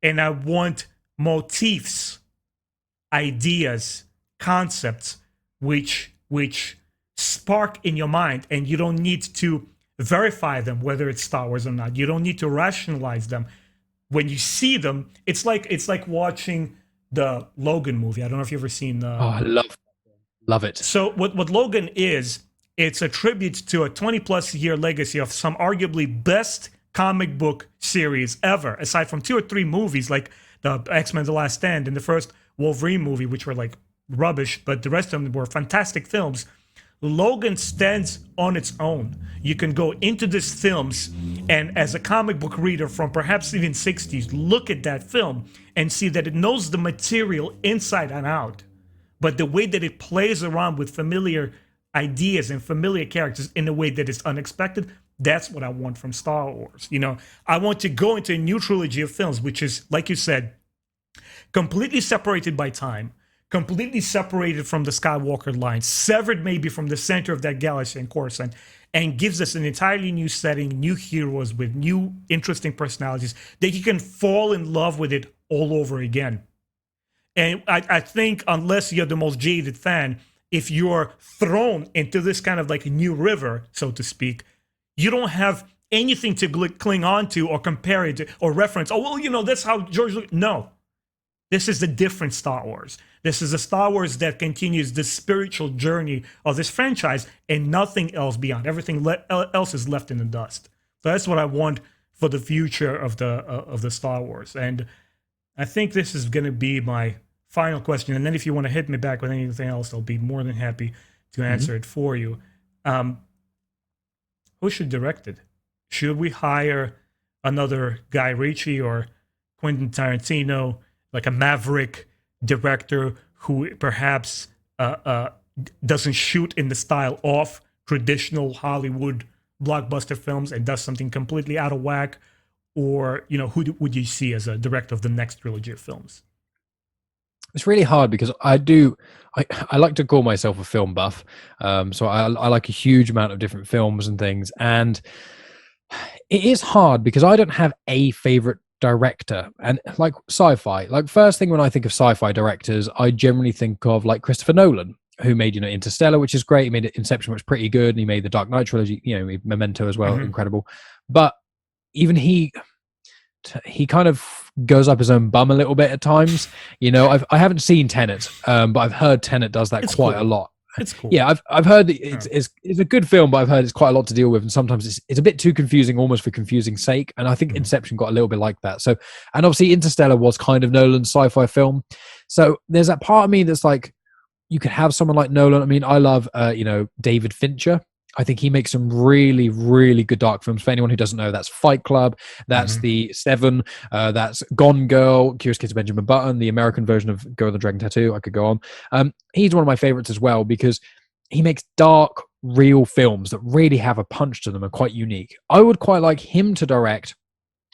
and I want motifs, ideas, concepts, which spark in your mind, and you don't need to verify them whether it's Star Wars or not. You don't need to rationalize them. When you see them, it's like watching the Logan movie. I don't know if you've ever seen the. Oh, I love it. So what Logan is, it's a tribute to a 20+ year legacy of some arguably best comic book series ever, aside from 2 or 3 movies like the X-Men: The Last Stand and the first Wolverine movie, which were like rubbish, but the rest of them were fantastic films. Logan stands on its own. You can go into these films and, as a comic book reader from perhaps even 60s, look at that film and see that it knows the material inside and out. But the way that it plays around with familiar ideas and familiar characters in a way that is unexpected, that's what I want from Star Wars. You know, I want to go into a new trilogy of films, which is, like you said, completely separated by time, completely separated from the Skywalker line, severed maybe from the center of that galaxy and Coruscant, and gives us an entirely new setting, new heroes with new interesting personalities that you can fall in love with it all over again. And I think unless you're the most jaded fan, if you're thrown into this kind of like a new river, so to speak, you don't have anything to cling on to or compare it to or reference. Oh, well, you know, that's how George Lucas. No. This is a different Star Wars. This is a Star Wars that continues the spiritual journey of this franchise and nothing else beyond. Everything else is left in the dust. So that's what I want for the future of the Star Wars. And I think this is going to be my final question. And then if you want to hit me back with anything else, I'll be more than happy to answer it for you. Who should direct it? Should we hire another Guy Ritchie or Quentin Tarantino, like a maverick director who perhaps doesn't shoot in the style of traditional Hollywood blockbuster films and does something completely out of whack? Or, you know, who would you see as a director of the next trilogy of films? It's really hard because I like to call myself a film buff. So I like a huge amount of different films and things. And it is hard because I don't have a favorite director. And like sci-fi, like first thing when I think of sci-fi directors, I generally think of like Christopher Nolan, who made, you know, Interstellar, which is great. He made Inception, which is pretty good. And he made the Dark Knight trilogy, you know, Memento as well, incredible. But even he kind of goes up his own bum a little bit at times. You know, I haven't seen Tenet, but I've heard Tenet does that quite a lot. It's cool. Yeah, I've heard that it's a good film, but I've heard it's quite a lot to deal with, and sometimes it's a bit too confusing, almost for confusing sake. And I think Inception got a little bit like that. So, and obviously Interstellar was kind of Nolan's sci-fi film. So there's that part of me that's like, you could have someone like Nolan. I mean, I love you know, David Fincher. I think he makes some really, really good dark films. For anyone who doesn't know, that's Fight Club, that's The Seven, that's Gone Girl, Curious Case of Benjamin Button, the American version of Girl with the Dragon Tattoo. I could go on. He's one of my favorites as well because he makes dark, real films that really have a punch to them and quite unique. I would quite like him to direct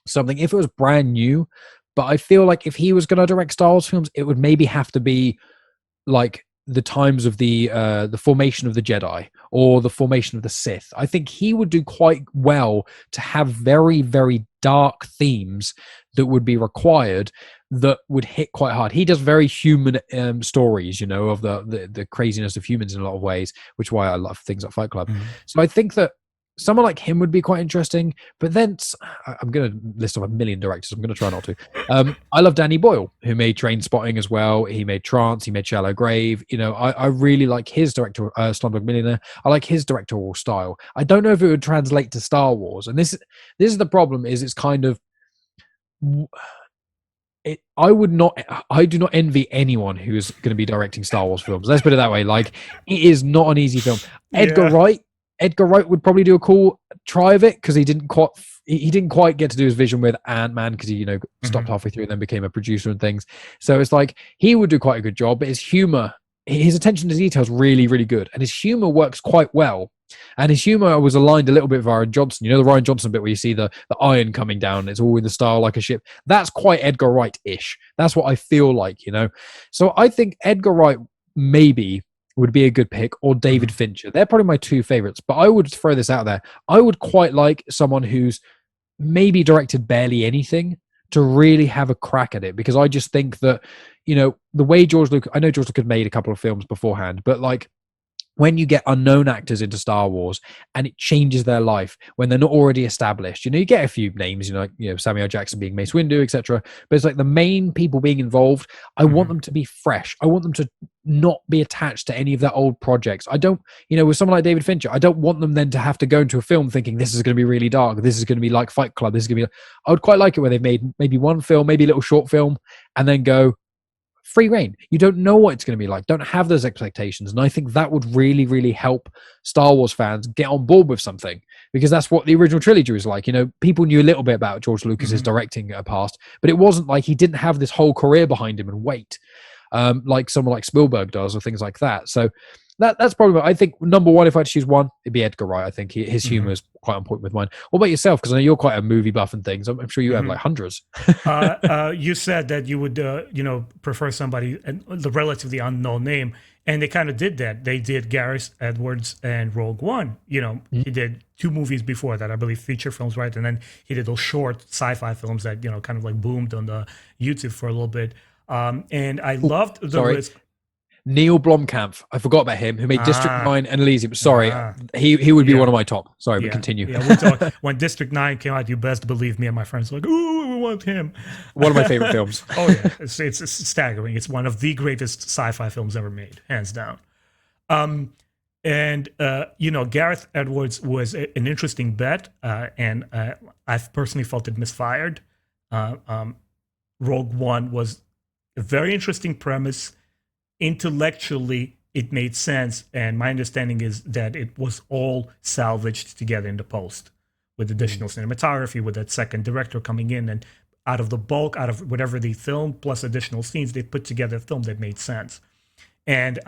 something if it was brand new, but I feel like if he was going to direct Star Wars films, it would maybe have to be like the times of the formation of the Jedi or the formation of the Sith. I think he would do quite well to have very, very dark themes that would be required that would hit quite hard. He does very human stories, you know, of the craziness of humans in a lot of ways, which is why I love things like Fight Club. So I think that someone like him would be quite interesting. But then I'm going to list off a million directors. I'm going to try not to. I love Danny Boyle, who made Trainspotting as well. He made Trance. He made Shallow Grave. You know, I really like his director, Slumdog Millionaire. I like his directorial style. I don't know if it would translate to Star Wars. And this is the problem. Is it's kind of. I do not envy anyone who is going to be directing Star Wars films. Let's put it that way. Like, it is not an easy film. Edgar Wright would probably do a cool try of it because he didn't quite get to do his vision with Ant-Man because he, you know, stopped halfway through and then became a producer and things. So it's like he would do quite a good job, but his humor, his attention to detail is really, really good, and his humor works quite well. And his humor was aligned a little bit with Rian Johnson. You know, the Rian Johnson bit where you see the iron coming down, it's all in the style like a ship. That's quite Edgar Wright-ish. That's what I feel like, you know. So I think Edgar Wright maybe would be a good pick, or David Fincher. They're probably my two favorites, but I would throw this out there. I would quite like someone who's maybe directed barely anything to really have a crack at it, because I just think that, you know, the way I know George Lucas had made a couple of films beforehand, but like, when you get unknown actors into Star Wars and it changes their life when they're not already established, you know, you get a few names, you know, like, you know, Samuel Jackson being Mace Windu, etc. But it's like the main people being involved, I want them to be fresh. I want them to not be attached to any of their old projects. I don't, you know, with someone like David Fincher, I don't want them then to have to go into a film thinking this is going to be really dark. This is going to be like Fight Club. This is going to be, I would quite like it where they've made maybe one film, maybe a little short film, and then go, free reign. You don't know what it's going to be like. Don't have those expectations. And I think that would really, really help Star Wars fans get on board with something, because that's what the original trilogy was like. You know, people knew a little bit about George Lucas's directing past, but it wasn't like he didn't have this whole career behind him and weight, like someone like Spielberg does, or things like that. So that's probably what I think. Number one, if I had to choose one, it'd be Edgar Wright. I think his humor is quite on point with mine. What about yourself? Because I know you're quite a movie buff and things. I'm sure you have like hundreds. You said that you would, you know, prefer somebody, the relatively unknown name, and they kind of did that. They did Gareth Edwards and Rogue One. You know, he did 2 movies before that, I believe, feature films, right? And then he did those short sci-fi films that, you know, kind of like boomed on the YouTube for a little bit. And I loved the list. Neil Blomkamp, I forgot about him, who made District 9 and Elysium. Sorry, he would be one of my top. Sorry, but continue. Yeah, we talk, when District 9 came out, you best believe me and my friends were like, ooh, we want him. One of my favorite films. Oh, yeah. It's staggering. It's one of the greatest sci-fi films ever made, hands down. And, you know, Gareth Edwards was an interesting bet, and I've personally felt it misfired. Rogue One was a very interesting premise. Intellectually, it made sense, and my understanding is that it was all salvaged together in the post with additional cinematography, with that second director coming in, and out of the bulk, out of whatever they filmed, plus additional scenes, they put together a film that made sense. And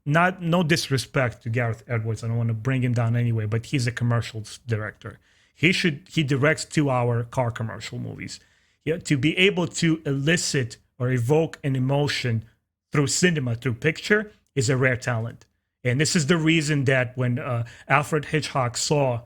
no disrespect to Gareth Edwards, I don't want to bring him down anyway, but he's a commercials director. He directs 2-hour car commercial movies. Yeah, to be able to elicit or evoke an emotion through cinema, through picture, is a rare talent. And this is the reason that when Alfred Hitchcock saw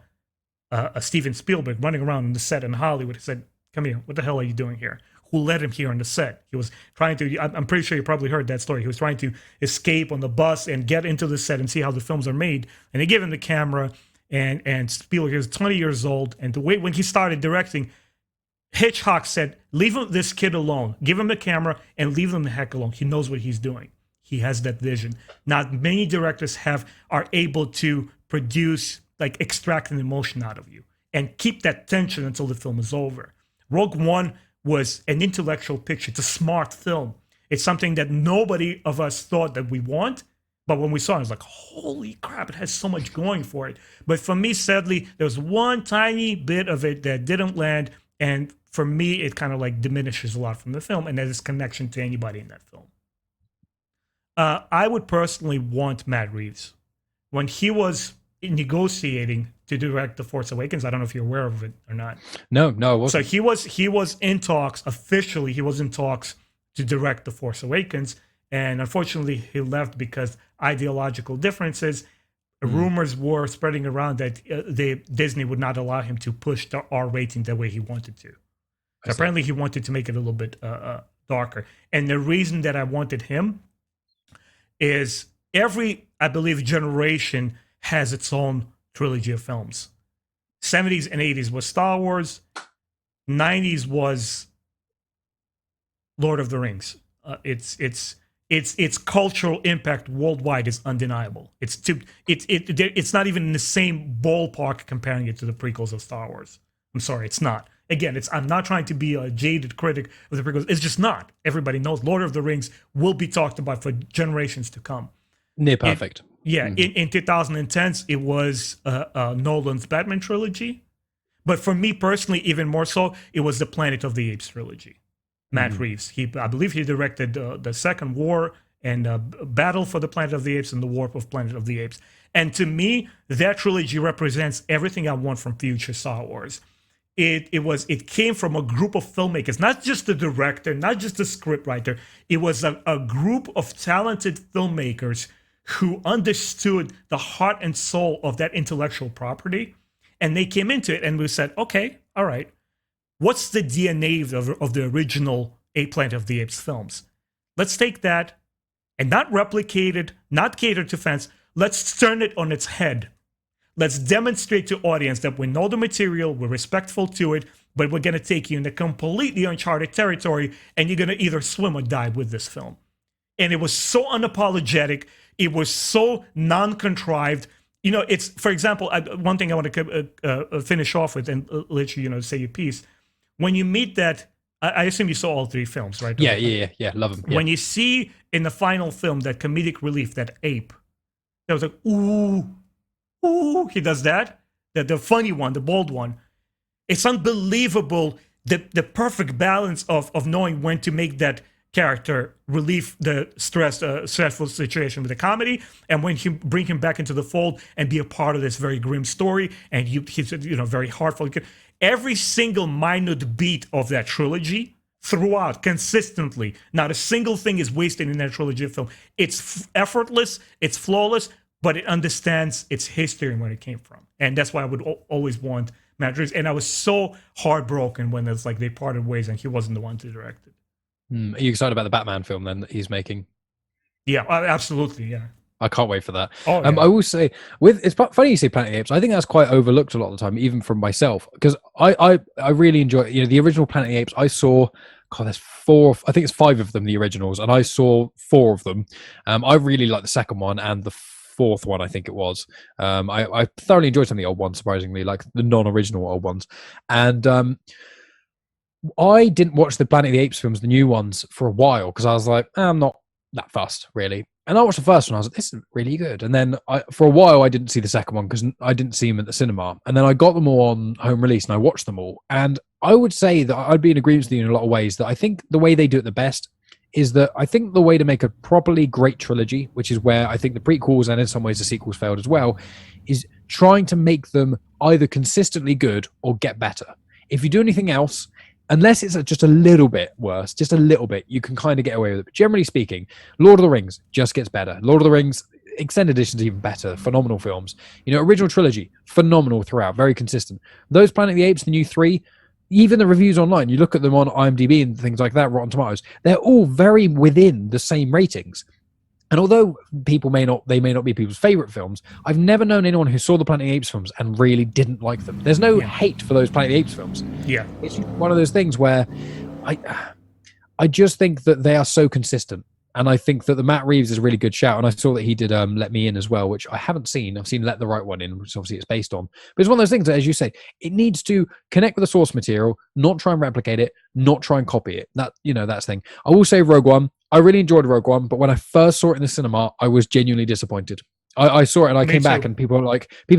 Steven Spielberg running around on the set in Hollywood, he said, come here, what the hell are you doing here? Who let him here on the set? He was trying to, I'm pretty sure you probably heard that story. He was trying to escape on the bus and get into the set and see how the films are made. And they gave him the camera, and Spielberg was 20 years old. And the way when he started directing, Hitchcock said, leave this kid alone. Give him the camera and leave him the heck alone. He knows what he's doing. He has that vision. Not many directors are able to produce, like extract an emotion out of you and keep that tension until the film is over. Rogue One was an intellectual picture. It's a smart film. It's something that nobody of us thought that we want. But when we saw it, I was like, holy crap, it has so much going for it. But for me, sadly, there was one tiny bit of it that didn't land. And for me, it kind of like diminishes a lot from the film, and that is connection to anybody in that film. I would personally want Matt Reeves. When he was negotiating to direct The Force Awakens, I don't know if you're aware of it or not. No, it wasn't. So he was in talks, officially, he was in talks to direct The Force Awakens, and unfortunately he left because ideological differences. Rumors were spreading around that Disney would not allow him to push the R rating the way he wanted to. So apparently he wanted to make it a little bit darker. And the reason that I wanted him is every, I believe, generation has its own trilogy of films. 70s and 80s was Star Wars. 90s was Lord of the Rings. Its cultural impact worldwide is undeniable. It's not even in the same ballpark comparing it to the prequels of Star Wars. I'm sorry, it's not. Again, I'm not trying to be a jaded critic of the prequels. It's just not. Everybody knows Lord of the Rings will be talked about for generations to come. Near perfect. In 2010s, it was Nolan's Batman trilogy. But for me personally, even more so, it was the Planet of the Apes trilogy. Matt Reeves. I believe he directed the Second War and Battle for the Planet of the Apes and the War of Planet of the Apes. And to me, that trilogy represents everything I want from future Star Wars. It came from a group of filmmakers, not just the director, not just the scriptwriter. It was a group of talented filmmakers who understood the heart and soul of that intellectual property. And they came into it and we said, okay, all right, what's the DNA of the original Planet of the Apes films? Let's take that and not replicate it, not cater to fans. Let's turn it on its head. Let's demonstrate to audience that we know the material, we're respectful to it, but we're going to take you into completely uncharted territory, and you're going to either swim or die with this film. And it was so unapologetic. It was so non-contrived. You know, it's, for example, one thing I want to finish off with and let you, say your piece. When you meet that, I assume you saw all three films, right? Yeah. Love them. Yeah. When you see in the final film that comedic relief, that ape, that was like, ooh, he does that. The funny one, the bold one. It's unbelievable, the perfect balance of knowing when to make that character relieve the stressful situation with the comedy, and when you bring him back into the fold and be a part of this very grim story, and he's very heartfelt. Every single minute beat of that trilogy throughout, consistently, not a single thing is wasted in that trilogy of film. It's effortless, it's flawless, but it understands its history and where it came from. And that's why I would always want Matt Reeves. And I was so heartbroken when it's like they parted ways and he wasn't the one to direct it. Are you excited about the Batman film then that he's making? Yeah, absolutely. Yeah. I can't wait for that. Oh, yeah. I will say, it's funny you say Planet of the Apes. I think that's quite overlooked a lot of the time, even from myself, because I really enjoy, the original Planet of the Apes. I saw, there's four, I think it's 5 of them, the originals, and I saw 4 of them. I really like the second one and the fourth one, I think it was. I thoroughly enjoyed some of the old ones, surprisingly, like the non-original old ones. And I didn't watch the Planet of the Apes films, the new ones, for a while, because I was like, I'm not that fussed, really. And I watched the first one, I was like, this is really good. And then for a while, I didn't see the second one because I didn't see them at the cinema. And then I got them all on home release and I watched them all. And I would say that I'd be in agreement with you in a lot of ways, that I think the way they do it the best is that I think the way to make a properly great trilogy, which is where I think the prequels and in some ways the sequels failed as well, is trying to make them either consistently good or get better. If you do anything else, unless it's just a little bit worse, just a little bit, you can kind of get away with it. But generally speaking, Lord of the Rings just gets better. Lord of the Rings extended editions even better. Phenomenal films. Original trilogy, phenomenal throughout, very consistent. Those Planet of the Apes, the new 3, even the reviews online, you look at them on IMDb and things like that, Rotten Tomatoes, they're all very within the same ratings. And although they may not be people's favorite films, I've never known anyone who saw the Planet of the Apes films and really didn't like them. There's no hate for those Planet of the Apes films. Yeah. It's one of those things where I just think that they are so consistent. And I think that the Matt Reeves is a really good shout. And I saw that he did Let Me In as well, which I haven't seen. I've seen Let the Right One In, which obviously it's based on. But it's one of those things that, as you say, it needs to connect with the source material, not try and replicate it, not try and copy it. That's the thing. I will say Rogue One. I really enjoyed Rogue One, but when I first saw it in the cinema, I was genuinely disappointed. I saw it and I came back and people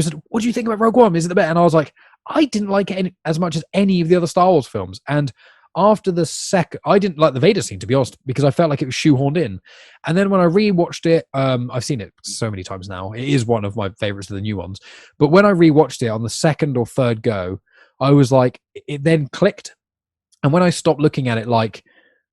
said, what do you think about Rogue One? Is it the best? And I was like, I didn't like it as much as any of the other Star Wars films. And after the second, I didn't like the Vader scene, to be honest, because I felt like it was shoehorned in. And then when I rewatched it, I've seen it so many times now. It is one of my favorites of the new ones. But when I rewatched it on the second or third go, I was like, it then clicked. And when I stopped looking at it like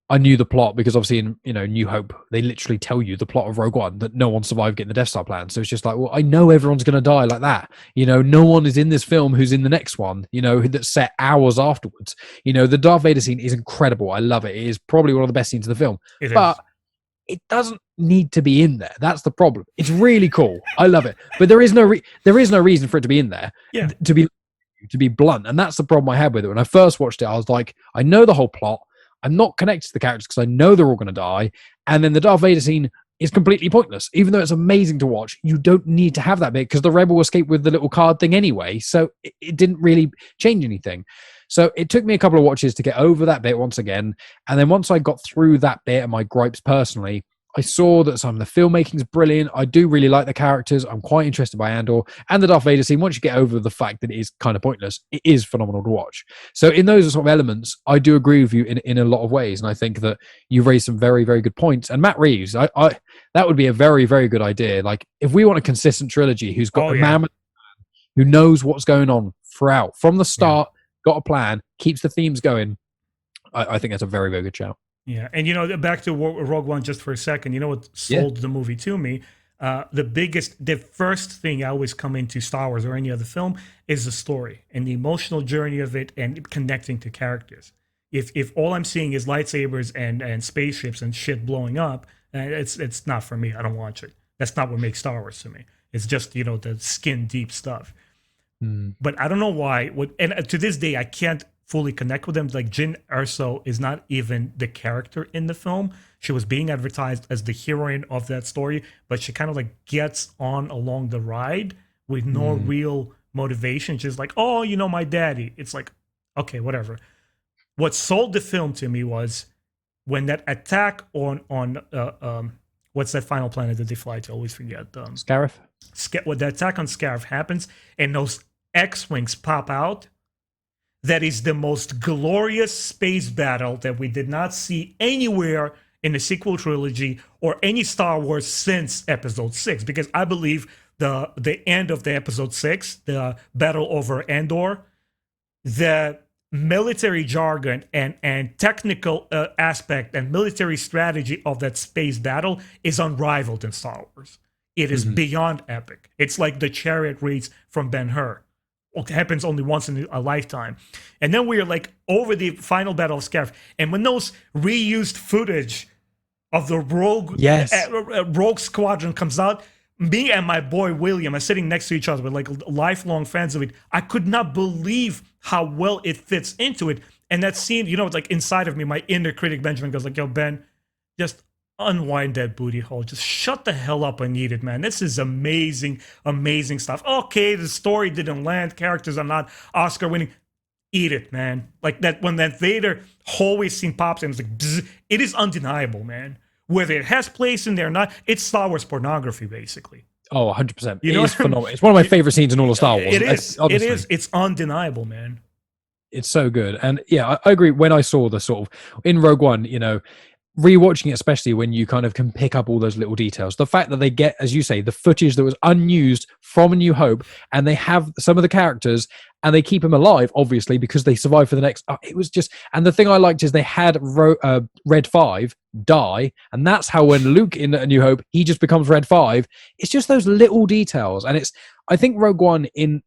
I knew the plot, because obviously in New Hope they literally tell you the plot of Rogue One, that no one survived getting the Death Star plan. So it's just like, well, I know everyone's going to die like that. No one is in this film who's in the next one. That's set hours afterwards. The Darth Vader scene is incredible. I love it. It is probably one of the best scenes of the film. But it doesn't need to be in there. That's the problem. It's really cool. I love it, but there is no reason for it to be in there. Yeah. To be blunt, and that's the problem I had with it. When I first watched it, I was like, I know the whole plot. I'm not connected to the characters because I know they're all going to die. And then the Darth Vader scene is completely pointless. Even though it's amazing to watch, you don't need to have that bit because the rebel escaped with the little card thing anyway. So it didn't really change anything. So it took me a couple of watches to get over that bit once again. And then once I got through that bit and my gripes personally, I saw that some of the filmmaking is brilliant. I do really like the characters. I'm quite interested by Andor. And the Darth Vader scene, once you get over the fact that it is kind of pointless, it is phenomenal to watch. So in those sort of elements, I do agree with you in a lot of ways. And I think that you've raised some very, very good points. And Matt Reeves, that would be a very, very good idea. Like, if we want a consistent trilogy who's got man who knows what's going on throughout, from the start, got a plan, keeps the themes going, I think that's a very, very good shout. Yeah, and back to Rogue One just for a second. What sold the movie to me? The first thing I always come into Star Wars or any other film is the story and the emotional journey of it and connecting to characters. If all I'm seeing is lightsabers and spaceships and shit blowing up, it's not for me. I don't watch it. That's not what makes Star Wars to me. It's just, the skin deep stuff. But I don't know why. And to this day, I can't fully connect with them. Like Jyn Erso is not even the character in the film. She was being advertised as the heroine of that story, but she kind of like gets on along the ride with no real motivation. She's like, oh, my daddy. It's like, okay, whatever. What sold the film to me was when that attack on what's that final planet that they fly to? I always forget. Scarif? When the attack on Scarif happens and those X-Wings pop out, that is the most glorious space battle that we did not see anywhere in the sequel trilogy or any Star Wars since Episode 6. Because I believe the end of the Episode 6, the battle over Endor, the military jargon and technical aspect and military strategy of that space battle is unrivaled in Star Wars. It is beyond epic. It's like the chariot race from Ben-Hur. It happens only once in a lifetime. And then we're like over the final battle of Scarif. And when those reused footage of the rogue squadron comes out, me and my boy William are sitting next to each other. We're like lifelong fans of it. I could not believe how well it fits into it. And that scene, it's like inside of me, my inner critic Benjamin goes like, yo, Ben, just unwind that booty hole. Just shut the hell up and eat it, man. This is amazing, amazing stuff. Okay, the story didn't land. Characters are not Oscar winning. Eat it, man. Like that when that Vader hallway scene pops in, it's like, bzz, it is undeniable, man. Whether it has place in there or not, it's Star Wars pornography, basically. Oh, 100%. It is phenomenal. It's one of my favorite scenes in all of Star Wars. It is. It is. It's undeniable, man. It's so good. And yeah, I agree. When I saw the sort of in Rogue One, rewatching it, especially when you kind of can pick up all those little details, the fact that they get, as you say, the footage that was unused from A New Hope, and they have some of the characters and they keep them alive, obviously, because they survive for the next. It was just, and the thing I liked is they had Red 5 die, and that's how when Luke in A New Hope, he just becomes Red 5. It's just those little details, and I think Rogue One in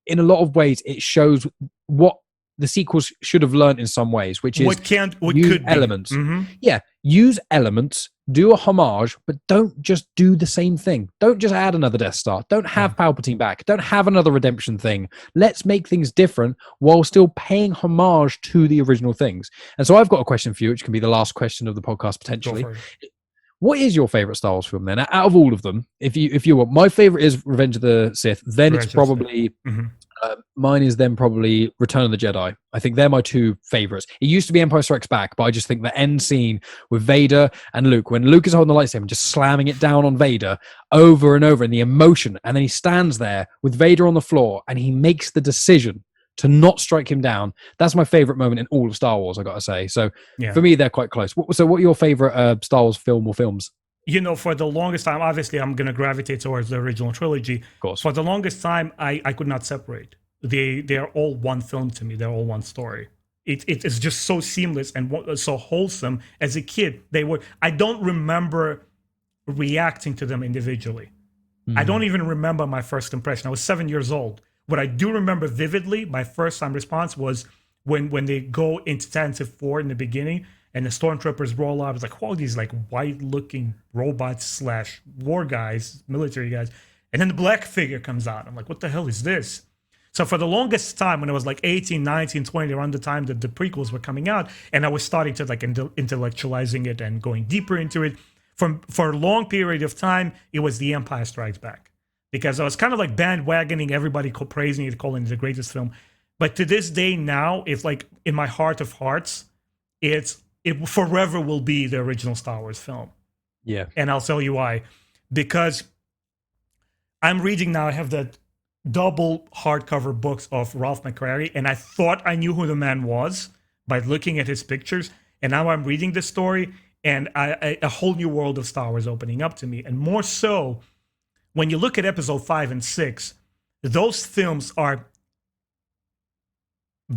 a lot of ways it shows what the sequels should have learned in some ways, which is what use could elements. Mm-hmm. Yeah, use elements, do a homage, but don't just do the same thing. Don't just add another Death Star. Don't have Palpatine back. Don't have another redemption thing. Let's make things different while still paying homage to the original things. And so I've got a question for you, which can be the last question of the podcast potentially. What is your favorite Star Wars film then? Out of all of them, if you want, my favorite is Revenge of the Sith. Then it's probably mine is then probably Return of the Jedi. I think they're my two favorites. It used to be Empire Strikes Back, but I just think the end scene with Vader and Luke, when Luke is holding the lightsaber and just slamming it down on Vader over and over, and the emotion, and then he stands there with Vader on the floor and he makes the decision to not strike him down. That's my favorite moment in all of Star Wars, I gotta say. So for me, they're quite close. So what are your favorite Star Wars film or films? For the longest time, obviously, I'm going to gravitate towards the original trilogy. Of course. For the longest time, I could not separate. They're all one film to me. They're all one story. It's just so seamless and so wholesome. As a kid, they were. I don't remember reacting to them individually. I don't even remember my first impression. I was 7 years old. What I do remember vividly, my first time response was when they go into Tantive 4 in the beginning, and the stormtroopers roll out. It's like, all these like white-looking robots / war guys, military guys. And then the black figure comes out. I'm like, what the hell is this? So for the longest time, when I was like 18, 19, 20, around the time that the prequels were coming out, and I was starting to like intellectualizing it and going deeper into it, for a long period of time, it was The Empire Strikes Back. Because I was kind of like bandwagoning everybody, praising it, calling it the greatest film. But to this day now, it's like in my heart of hearts, it forever will be the original Star Wars film. Yeah. And I'll tell you why. Because I'm reading now, I have that double hardcover books of Ralph McQuarrie, and I thought I knew who the man was by looking at his pictures. And now I'm reading this story, and a whole new world of Star Wars opening up to me. And more so, when you look at episode 5 and 6, those films are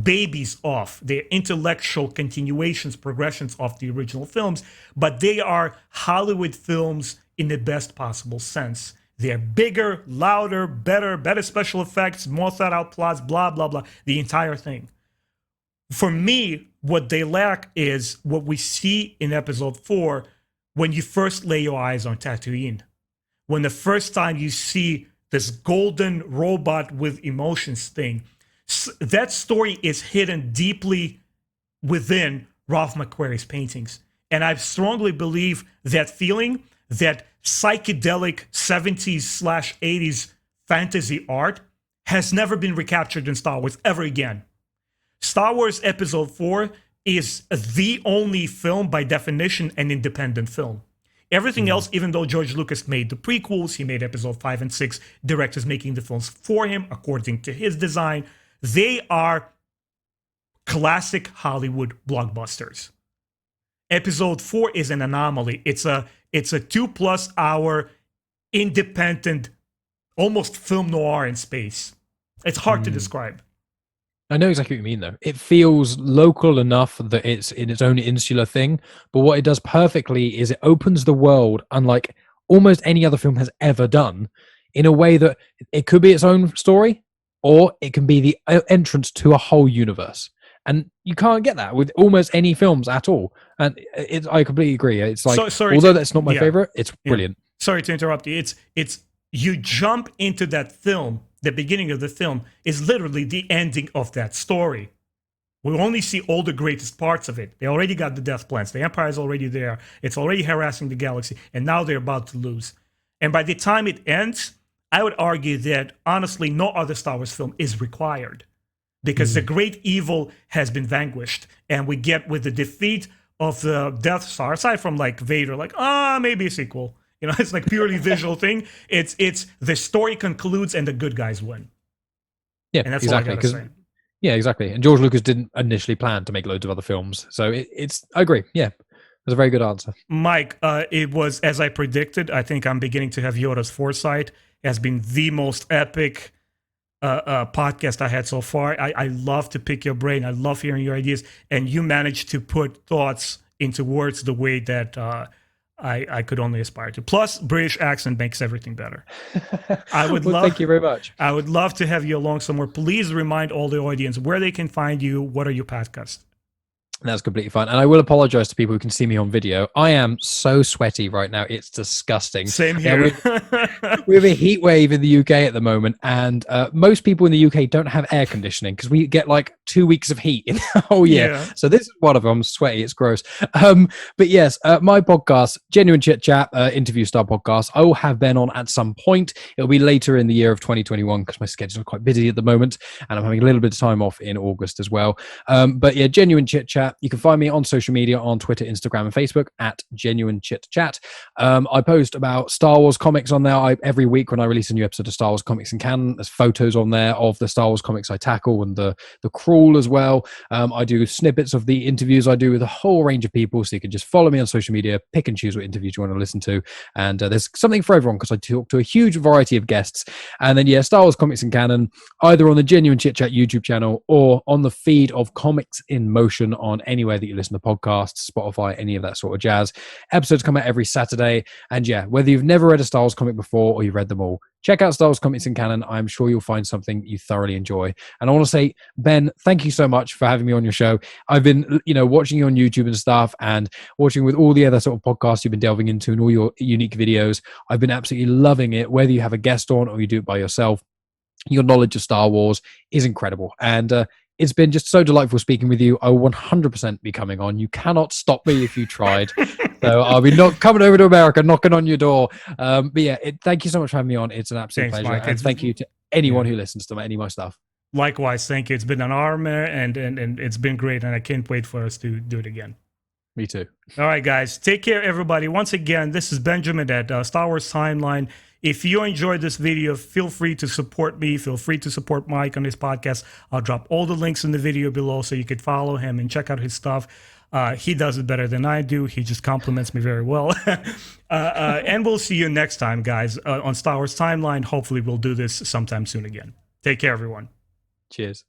babies off. They're intellectual continuations, progressions of the original films, but they are Hollywood films in the best possible sense. They're bigger, louder, better special effects, more thought out plots, blah, blah, blah. The entire thing. For me, what they lack is what we see in episode 4 when you first lay your eyes on Tatooine. When the first time you see this golden robot with emotions thing, that story is hidden deeply within Ralph McQuarrie's paintings. And I strongly believe that feeling, that psychedelic 70s/80s fantasy art has never been recaptured in Star Wars ever again. Star Wars Episode 4 is the only film, by definition, an independent film. Everything else, even though George Lucas made the prequels, he made Episode 5 and 6, directors making the films for him according to his design, they are classic Hollywood blockbusters. Episode 4 is an anomaly. It's a 2+ hour independent, almost film noir in space. It's hard to describe. I know exactly what you mean, though. It feels local enough that it's in its own insular thing, but what it does perfectly is it opens the world unlike almost any other film has ever done, in a way that it could be its own story, or it can be the entrance to a whole universe. And you can't get that with almost any films at all. And I completely agree. It's like, although that's not my favorite, it's brilliant. Sorry to interrupt you. It's you jump into that film. The beginning of the film is literally the ending of that story. We only see all the greatest parts of it. They already got the death plans. The Empire is already there. It's already harassing the galaxy. And now they're about to lose. And by the time it ends, I would argue that, honestly, no other Star Wars film is required. Because the great evil has been vanquished. And we get, with the defeat of the Death Star, aside from like Vader, like, maybe a sequel. You know, it's like purely visual thing. It's the story concludes and the good guys win. Yeah, and that's exactly. all I gotta say. Yeah, exactly. And George Lucas didn't initially plan to make loads of other films, so it's. I agree. Yeah, that's a very good answer, Mike. It was as I predicted. I think I'm beginning to have Yoda's foresight. It has been the most epic podcast I had so far. I love to pick your brain. I love hearing your ideas, and you managed to put thoughts into words the way that. I could only aspire to. Plus, British accent makes everything better. I would love. Thank you very much. I would love to have you along somewhere. Please remind all the audience where they can find you. What are your podcasts? That's completely fine. And I will apologize to people who can see me on video. I am so sweaty right now. It's disgusting. Same here. We have a heat wave in the UK at the moment. And most people in the UK don't have air conditioning because we get like 2 weeks of heat in the whole year. Yeah. So this is one of them. I'm sweaty. It's gross. But yes, my podcast, Genuine Chit-Chat, interview style podcast, I will have Ben on at some point. It'll be later in the year of 2021 because my schedule is quite busy at the moment. And I'm having a little bit of time off in August as well. But yeah, Genuine Chit-Chat. You can find me on social media on Twitter, Instagram, and Facebook at Genuine Chit-Chat. I post about Star Wars comics on there. Every week when I release a new episode of Star Wars Comics in Canon, there's photos on there of the Star Wars comics I tackle and the crawl as well. I do snippets of the interviews I do with a whole range of people, so you can just follow me on social media, pick and choose what interviews you want to listen to. And there's something for everyone because I talk to a huge variety of guests. And then, yeah, Star Wars Comics in Canon, either on the Genuine Chit-Chat YouTube channel or on the feed of Comics in Motion on anywhere that you listen to podcasts, Spotify, any of that sort of jazz. Episodes come out every Saturday. And yeah, whether you've never read a Star Wars comic before or you've read them all, check out Star Wars Comics in Canon. I'm sure you'll find something you thoroughly enjoy. And I want to say, Ben, thank you so much for having me on your show. I've been, watching you on YouTube and stuff and watching with all the other sort of podcasts you've been delving into and all your unique videos. I've been absolutely loving it, whether you have a guest on or you do it by yourself. Your knowledge of Star Wars is incredible. And it's been just so delightful speaking with you. I will 100% be coming on. You cannot stop me if you tried. So I'll be coming over to America, knocking on your door. But yeah, thank you so much for having me on. It's an absolute pleasure. Mike. And thank you to anyone who listens to any of my stuff. Likewise, thank you. It's been an honor and it's been great. And I can't wait for us to do it again. Me too. All right, guys. Take care, everybody. Once again, this is Benjamin at Star Wars Timeline. If you enjoyed this video, feel free to support me. Feel free to support Mike on his podcast. I'll drop all the links in the video below so you could follow him and check out his stuff. He does it better than I do. He just compliments me very well. And we'll see you next time, guys, on Star Wars Timeline. Hopefully we'll do this sometime soon again. Take care, everyone. Cheers.